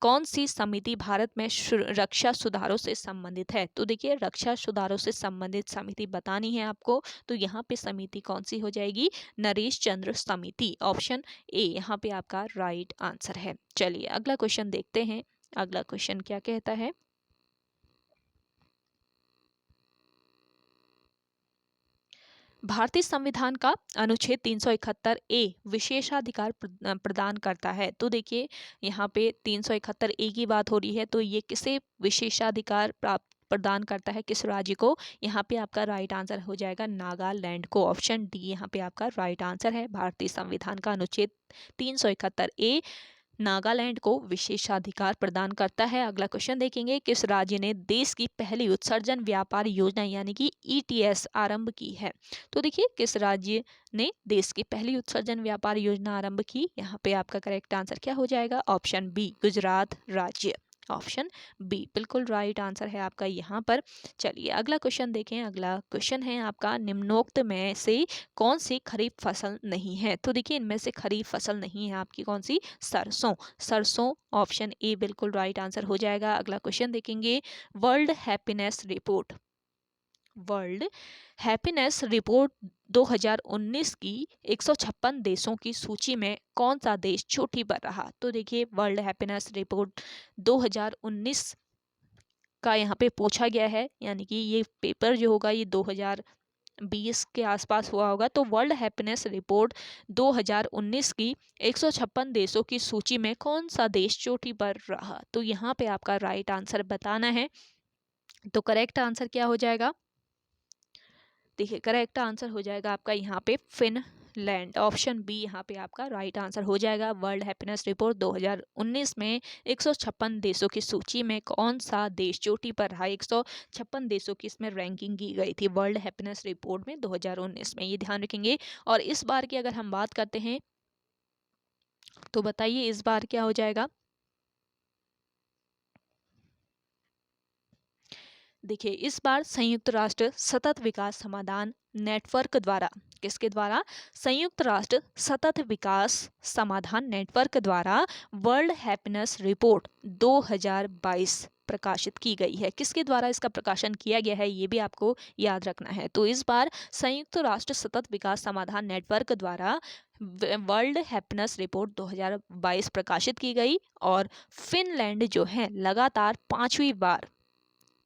कौन सी समिति भारत में रक्षा सुधारों से संबंधित है? तो देखिए रक्षा सुधारों से संबंधित समिति बतानी है आपको, तो यहाँ पे समिति कौन सी हो जाएगी? नरेश चंद्र समिति। ऑप्शन ए यहाँ पे आपका राइट आंसर है। चलिए अगला क्वेश्चन देखते हैं। अगला क्वेश्चन क्या कहता है, भारतीय संविधान का अनुच्छेद 371 ए विशेषाधिकार प्रदान करता है। तो देखिए यहाँ पे 371 ए की बात हो रही है, तो ये किसे विशेषाधिकार प्राप्त प्रदान करता है, किस राज्य को? यहाँ पे आपका राइट आंसर हो जाएगा नागालैंड को। ऑप्शन डी यहाँ पे आपका राइट आंसर है। भारतीय संविधान का अनुच्छेद 371 ए नागालैंड को विशेषाधिकार प्रदान करता है। अगला क्वेश्चन देखेंगे, किस राज्य ने देश की पहली उत्सर्जन व्यापार योजना यानी कि ईटीएस आरंभ की है? तो देखिए, किस राज्य ने देश की पहली उत्सर्जन व्यापार योजना आरंभ की? यहाँ पे आपका करेक्ट आंसर क्या हो जाएगा? ऑप्शन बी, गुजरात राज्य। ऑप्शन बी बिल्कुल राइट आंसर है आपका यहाँ पर। चलिए अगला क्वेश्चन देखें। अगला क्वेश्चन है आपका, निम्नोक्त में से कौन सी खरीफ फसल नहीं है? तो देखिए, इनमें से खरीफ फसल नहीं है आपकी कौन सी? सरसों। सरसों ऑप्शन ए बिल्कुल राइट आंसर हो जाएगा। अगला क्वेश्चन देखेंगे, world happiness report, world happiness report 2019 की 156 देशों की सूची में कौन सा देश चोटी पर रहा? तो देखिए, वर्ल्ड हैप्पीनेस रिपोर्ट 2019 का यहाँ पे पूछा गया है, यानी कि ये पेपर जो होगा ये 2020 के आसपास हुआ होगा। तो वर्ल्ड हैप्पीनेस रिपोर्ट 2019 की 156 देशों की सूची में कौन सा देश चोटी पर रहा? तो यहाँ पे आपका राइट आंसर बताना है। तो करेक्ट आंसर क्या हो जाएगा? देखिए, करेक्ट आंसर हो जाएगा आपका यहाँ पे फिनलैंड। ऑप्शन बी यहाँ पे आपका राइट आंसर हो जाएगा। वर्ल्ड हैप्पीनेस रिपोर्ट 2019 में 156 देशों की सूची में कौन सा देश चोटी पर रहा? 156 देशों की इसमें रैंकिंग की गई थी वर्ल्ड हैप्पीनेस रिपोर्ट में 2019 में, ये ध्यान रखेंगे। और इस बार की अगर हम बात करते हैं तो बताइए इस बार क्या हो जाएगा? देखिए, इस बार संयुक्त राष्ट्र सतत विकास समाधान नेटवर्क द्वारा, किसके द्वारा? संयुक्त राष्ट्र सतत विकास समाधान नेटवर्क द्वारा वर्ल्ड हैप्पीनेस रिपोर्ट 2022 प्रकाशित की गई है। किसके द्वारा इसका प्रकाशन किया गया है, ये भी आपको याद रखना है। तो इस बार संयुक्त राष्ट्र सतत विकास समाधान नेटवर्क द्वारा वर्ल्ड हैप्पीनेस रिपोर्ट 2022 प्रकाशित की गई। और फिनलैंड जो है लगातार 5वीं बार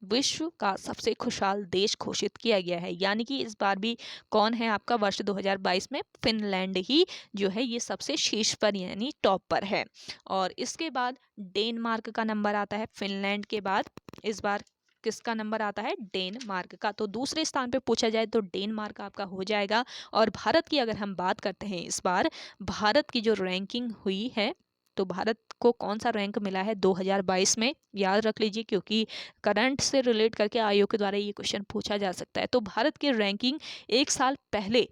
विश्व का सबसे खुशहाल देश घोषित किया गया है। यानी कि इस बार भी कौन है आपका? वर्ष 2022 में फिनलैंड ही जो है ये सबसे शीर्ष पर यानी टॉप पर है। और इसके बाद डेनमार्क का नंबर आता है। फिनलैंड के बाद इस बार किसका नंबर आता है? डेनमार्क का। तो दूसरे स्थान पे पूछा जाए तो डेनमार्क आपका हो जाएगा। और भारत की अगर हम बात करते हैं, इस बार भारत की जो रैंकिंग हुई है, तो भारत को कौन सा रैंक मिला है 2022 में? याद रख लीजिए, क्योंकि करंट से रिलेट करके आयोग के द्वारा ये क्वेश्चन पूछा जा सकता है। तो भारत की रैंकिंग एक साल पहले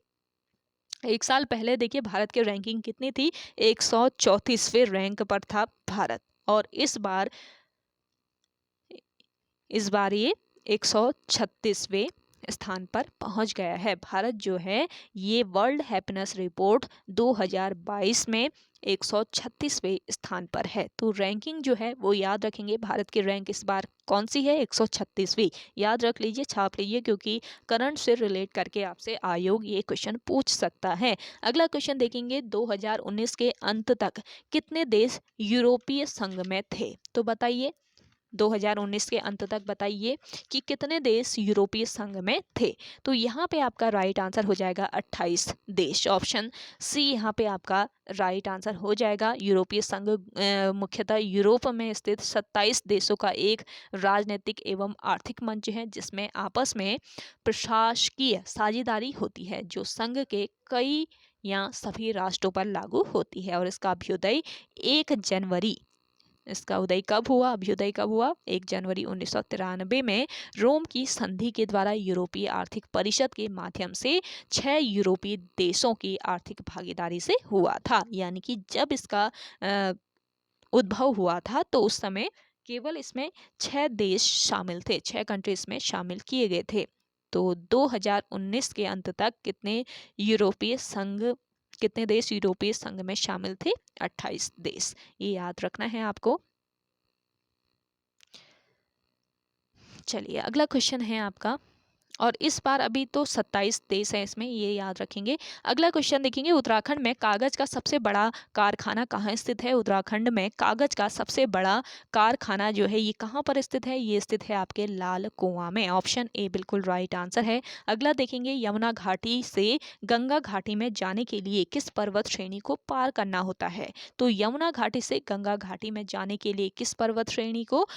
देखिए भारत की रैंकिंग कितनी थी? 134वें रैंक पर था भारत। और इस बार ये 136वें स्थान पर पहुंच गया है। भारत जो है ये वर्ल्ड हैप्पीनेस रिपोर्ट 2022 में 136वें स्थान पर है। तो रैंकिंग जो है वो याद रखेंगे, भारत की रैंक इस बार कौन सी है? 136वीं। याद रख लीजिए, छाप लीजिए, क्योंकि करंट से रिलेट करके आपसे आयोग ये क्वेश्चन पूछ सकता है। अगला क्वेश्चन देखेंगे, 2019 के अंत तक कितने देश यूरोपीय संघ में थे? तो बताइए 2019 के अंत तक बताइए कि कितने देश यूरोपीय संघ में थे? तो यहाँ पे आपका राइट आंसर हो जाएगा 28 देश। ऑप्शन सी यहाँ पे आपका राइट आंसर हो जाएगा। यूरोपीय संघ मुख्यतः यूरोप में स्थित 27 देशों का एक राजनीतिक एवं आर्थिक मंच है, जिसमें आपस में प्रशासकीय साझेदारी होती है, जो संघ के कई या सभी राष्ट्रों पर लागू होती है। और इसका अभ्युदय 1 जनवरी, इसका उदय कब हुआ? अभ्युदय कब हुआ? 1 जनवरी 1993 में रोम की संधि के द्वारा यूरोपीय आर्थिक परिषद के माध्यम से 6 यूरोपीय देशों की आर्थिक भागीदारी से हुआ था। यानी कि जब इसका उद्भव हुआ था तो उस समय केवल इसमें 6 देश शामिल थे, 6 कंट्री इसमें शामिल किए गए थे। तो 2019 के अंत तक कितने देश यूरोपीय संघ में शामिल थे? 28 देश। ये याद रखना है आपको। चलिए अगला क्वेश्चन है आपका, और इस बार अभी तो 27 देश हैं इसमें, ये याद रखेंगे। अगला क्वेश्चन देखेंगे, उत्तराखंड में कागज का सबसे बड़ा कारखाना कहाँ स्थित है? उत्तराखंड में कागज का सबसे बड़ा कारखाना जो है ये कहाँ पर स्थित है? ये स्थित है आपके लाल कुआं में। ऑप्शन ए बिल्कुल राइट आंसर है। अगला देखेंगे, यमुना घाटी से गंगा घाटी में जाने के लिए किस पर्वत श्रेणी को पार करना होता है? तो यमुना घाटी से गंगा घाटी में जाने के लिए किस पर्वत श्रेणी को?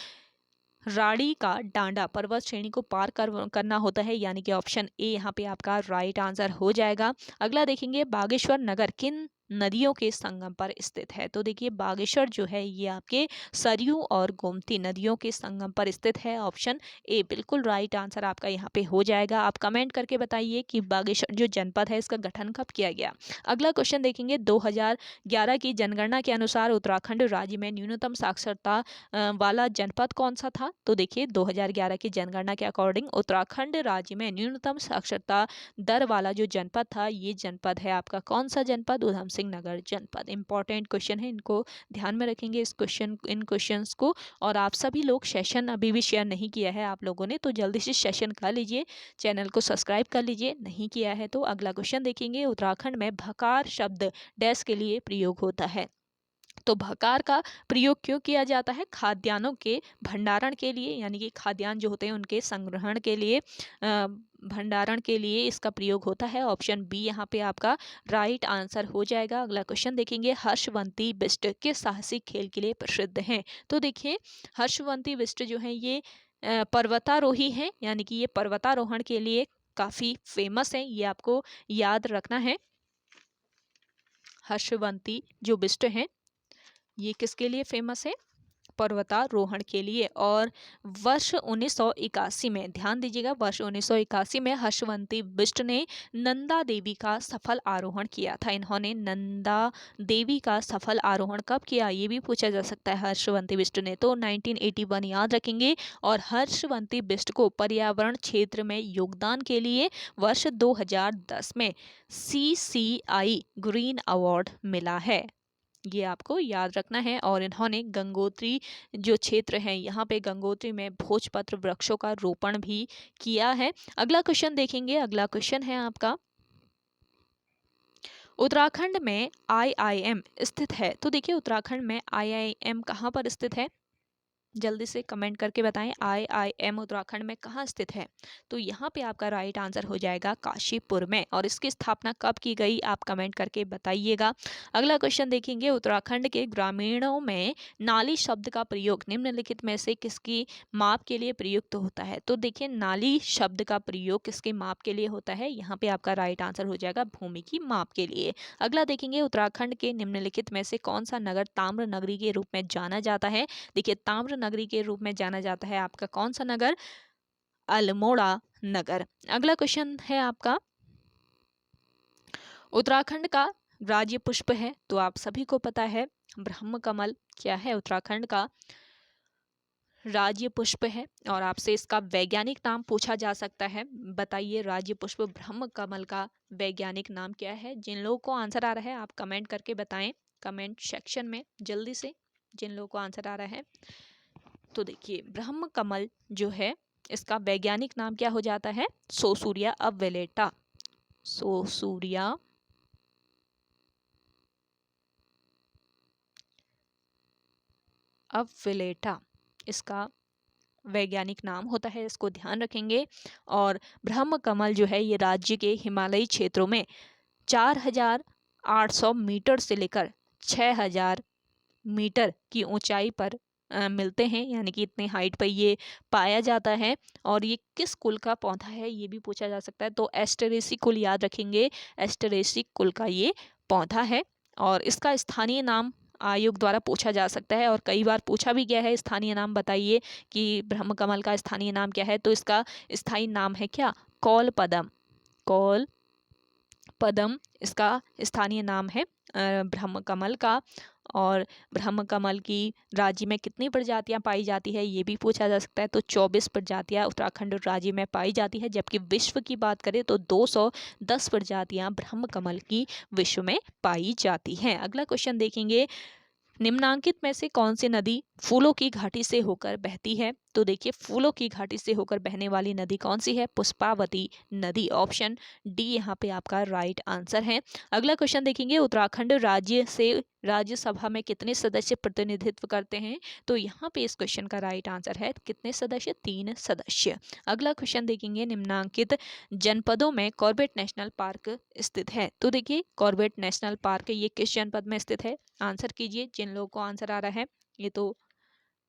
राड़ी का डांडा पर्वत श्रेणी को पार करना होता है। यानी कि ऑप्शन ए यहाँ पे आपका राइट आंसर हो जाएगा। अगला देखेंगे, बागेश्वर नगर किन नदियों के संगम पर स्थित है? तो देखिए बागेश्वर जो है ये आपके सरयू और गोमती नदियों के संगम पर स्थित है। ऑप्शन ए बिल्कुल राइट आंसर आपका यहाँ पे हो जाएगा। आप कमेंट करके बताइए कि बागेश्वर जो जनपद है इसका गठन कब किया गया। अगला क्वेश्चन देखेंगे, 2011 की जनगणना के अनुसार उत्तराखंड राज्य में न्यूनतम साक्षरता वाला जनपद कौन सा था? तो देखिए 2011 की जनगणना के अकॉर्डिंग उत्तराखंड राज्य में न्यूनतम साक्षरता दर वाला जो जनपद था, ये जनपद है आपका कौन सा जनपद? उधम सिंह नगर जनपद। इंपॉर्टेंट क्वेश्चन है, इनको ध्यान में रखेंगे इन क्वेश्चंस को। और आप सभी लोग सेशन अभी भी शेयर नहीं किया है आप लोगों ने, तो जल्दी से सेशन कर लीजिए, चैनल को सब्सक्राइब कर लीजिए नहीं किया है तो। अगला क्वेश्चन देखेंगे, उत्तराखंड में भकार शब्द डैश के लिए प्रयोग होता है? तो भकार का प्रयोग क्यों किया जाता है? खाद्यान्नों के भंडारण के लिए, यानी कि खाद्यान्न जो होते हैं उनके संग्रहण के लिए, भंडारण के लिए इसका प्रयोग होता है। ऑप्शन बी यहाँ पे आपका राइट आंसर हो जाएगा। अगला क्वेश्चन देखेंगे, हर्षवंती बिष्ट किस साहसिक खेल के लिए प्रसिद्ध हैं? तो देखिए हर्षवंती बिष्ट जो है ये पर्वतारोही हैं, यानी कि ये पर्वतारोहण के लिए काफ़ी फेमस है, ये आपको याद रखना है। हर्षवंती जो बिष्ट हैं ये किसके लिए फेमस है? पर्वतारोहण के लिए। और वर्ष 1981 में, ध्यान दीजिएगा, वर्ष 1981 में हर्षवंती बिष्ट ने नंदा देवी का सफल आरोहण किया था। इन्होंने नंदा देवी का सफल आरोहण कब किया, ये भी पूछा जा सकता है हर्षवंती बिष्ट ने। तो 1981 याद रखेंगे। और हर्षवंती बिष्ट को पर्यावरण क्षेत्र में योगदान के लिए वर्ष 2010 में CCI ग्रीन अवार्ड मिला है, ये आपको याद रखना है। और इन्होंने गंगोत्री जो क्षेत्र है यहाँ पे गंगोत्री में भोजपत्र वृक्षों का रोपण भी किया है। अगला क्वेश्चन देखेंगे, अगला क्वेश्चन है आपका, उत्तराखंड में IIM स्थित है? तो देखिए उत्तराखंड में IIM कहाँ पर स्थित है? जल्दी से कमेंट करके बताएं, IIM उत्तराखंड में कहाँ स्थित है? तो यहाँ पे आपका राइट आंसर हो जाएगा काशीपुर में। और इसकी स्थापना कब की गई, आप कमेंट करके बताइएगा। अगला क्वेश्चन देखेंगे, उत्तराखंड के ग्रामीणों में नाली शब्द का प्रयोग निम्नलिखित में से किसकी माप के लिए प्रयुक्त होता है? तो देखिए नाली शब्द का प्रयोग किसके माप के लिए होता है? यहाँ पे आपका राइट आंसर हो जाएगा भूमि की माप के लिए। अगला देखेंगे, उत्तराखंड के निम्नलिखित में से कौन सा नगर ताम्र नगरी के रूप में जाना जाता है? देखिए ताम्र नगरी के रूप में जाना जाता है आपका कौन सा नगर? अल्मोड़ा नगर। अगला क्वेश्चन है आपका, उत्तराखंड का राज्य पुष्प है? तो आप सभी को पता है ब्रह्म कमल क्या है उत्तराखंड का राज्य पुष्प है। और आपसे इसका वैज्ञानिक नाम पूछा जा सकता है, बताइए राज्य पुष्प ब्रह्म कमल का वैज्ञानिक नाम क्या है? जिन लोगों को आंसर आ रहा है आप कमेंट करके बताएं कमेंट सेक्शन में जल्दी से, जिन लोगों को आंसर आ रहा है। तो देखिए ब्रह्म कमल जो है इसका वैज्ञानिक नाम क्या हो जाता है? सोसूरिया अविलेटा। सोसूरिया अविलेटा इसका वैज्ञानिक नाम होता है, इसको ध्यान रखेंगे। और ब्रह्म कमल जो है ये राज्य के हिमालयी क्षेत्रों में 4800 मीटर से लेकर 6000 मीटर की ऊंचाई पर मिलते हैं, यानी कि इतने हाइट पर ये पाया जाता है। और ये किस कुल का पौधा है ये भी पूछा जा सकता है, तो एस्टेरेसी कुल याद रखेंगे, एस्टेरेसी कुल का ये पौधा है। और इसका स्थानीय नाम आयोग द्वारा पूछा जा सकता है और कई बार पूछा भी गया है, स्थानीय नाम बताइए कि ब्रह्म कमल का स्थानीय नाम क्या है? तो इसका स्थायी नाम है क्या? कौल पदम। कौल पदम इसका स्थानीय नाम है ब्रह्म कमल का। और ब्रह्म कमल की राज्य में कितनी प्रजातियां पाई जाती है ये भी पूछा जा सकता है, तो 24 प्रजातियां उत्तराखंड राज्य में पाई जाती है। जबकि विश्व की बात करें तो 210 प्रजातियां ब्रह्म कमल की विश्व में पाई जाती हैं। अगला क्वेश्चन देखेंगे, निम्नांकित में से कौन सी नदी फूलों की घाटी से होकर बहती है? तो देखिए फूलों की घाटी से होकर बहने वाली नदी कौन सी है? पुष्पावती नदी। ऑप्शन डी यहाँ पे आपका राइट आंसर है। अगला क्वेश्चन देखेंगे, उत्तराखंड राज्य से राज्यसभा में कितने सदस्य प्रतिनिधित्व करते हैं? तो यहाँ पे इस क्वेश्चन का राइट आंसर है कितने सदस्य? 3 सदस्य। अगला क्वेश्चन देखेंगे, निम्नांकित जनपदों में कॉर्बेट नेशनल पार्क स्थित है? तो देखिए कॉर्बेट नेशनल पार्क ये किस जनपद में स्थित है? आंसर कीजिए, जिन लोगों को आंसर आ रहा है। ये तो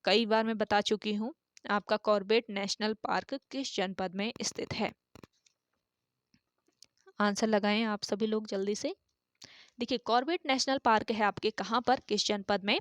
कई बार मैं बता चुकी हूँ, आपका कॉर्बेट नेशनल पार्क किस जनपद में स्थित है? आंसर लगाएं आप सभी लोग जल्दी से। देखिए कॉर्बेट नेशनल पार्क है आपके कहाँ पर, किस जनपद में,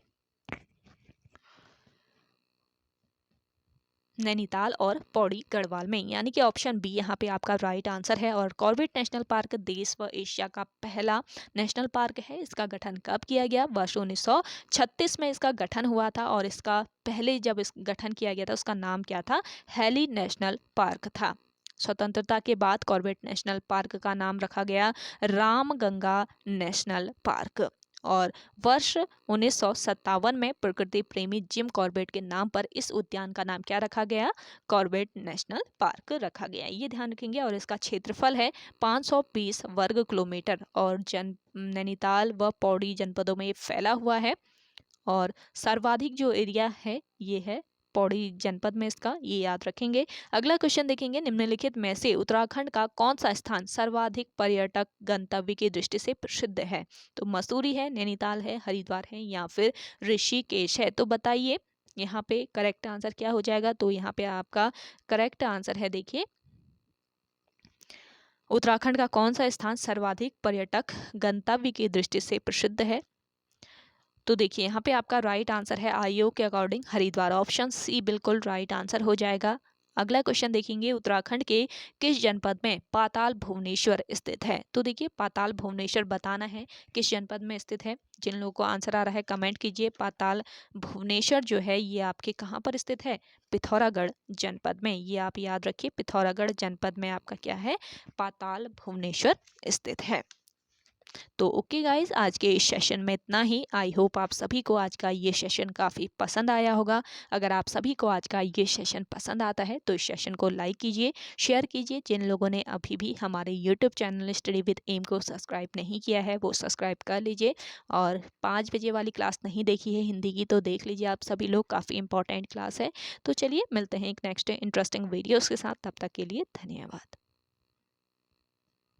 नैनीताल और पौड़ी गढ़वाल में, यानी कि ऑप्शन बी यहाँ पे आपका राइट आंसर है। और कॉर्बेट नेशनल पार्क देश व एशिया का पहला नेशनल पार्क है। इसका गठन कब किया गया, वर्ष 1936 में इसका गठन हुआ था। और इसका पहले जब इस गठन किया गया था उसका नाम क्या था, हैली नेशनल पार्क था। स्वतंत्रता के बाद कॉर्बेट नेशनल पार्क का नाम रखा गया रामगंगा नेशनल पार्क। और वर्ष 1957 में प्रकृति प्रेमी जिम कॉर्बेट के नाम पर इस उद्यान का नाम क्या रखा गया, कॉर्बेट नेशनल पार्क रखा गया, ये ध्यान रखेंगे। और इसका क्षेत्रफल है 520 वर्ग किलोमीटर और नैनीताल व पौड़ी जनपदों में फैला हुआ है। और सर्वाधिक जो एरिया है ये है पौड़ी जनपद में इसका, ये याद रखेंगे। अगला क्वेश्चन देखेंगे, निम्नलिखित में से उत्तराखंड का कौन सा स्थान सर्वाधिक पर्यटक गंतव्य की दृष्टि से प्रसिद्ध है। तो मसूरी है, नैनीताल है, हरिद्वार है या फिर ऋषिकेश है। तो बताइए यहाँ पे करेक्ट आंसर क्या हो जाएगा। तो यहाँ पे आपका करेक्ट आंसर है, देखिए उत्तराखंड का कौन सा स्थान सर्वाधिक पर्यटक गंतव्य की दृष्टि से प्रसिद्ध है। तो देखिए यहाँ पे आपका राइट आंसर है आयोग के अकॉर्डिंग हरिद्वार, ऑप्शन सी बिल्कुल राइट आंसर हो जाएगा। अगला क्वेश्चन देखेंगे, उत्तराखंड के किस जनपद में पाताल भुवनेश्वर स्थित है। तो देखिए पाताल भुवनेश्वर बताना है किस जनपद में स्थित है। जिन लोगों को आंसर आ रहा है कमेंट कीजिए। पाताल भुवनेश्वर जो है ये आपके कहाँ पर स्थित है, पिथौरागढ़ जनपद में। ये आप याद रखिए, पिथौरागढ़ जनपद में आपका क्या है, पाताल भुवनेश्वर स्थित है। तो ओके गाइज, आज के इस सेशन में इतना ही। आई होप आप सभी को आज का ये सेशन काफ़ी पसंद आया होगा। अगर आप सभी को आज का ये सेशन पसंद आता है तो इस सेशन को लाइक कीजिए, शेयर कीजिए। जिन लोगों ने अभी भी हमारे YouTube channel study with M को सब्सक्राइब नहीं किया है वो सब्सक्राइब कर लीजिए। और 5 बजे वाली क्लास नहीं देखी है हिंदी की तो देख लीजिए आप सभी लोग, काफ़ी इंपॉर्टेंट क्लास है। तो चलिए मिलते हैं एक नेक्स्ट इंटरेस्टिंग वीडियोज़ के साथ, तब तक के लिए धन्यवाद।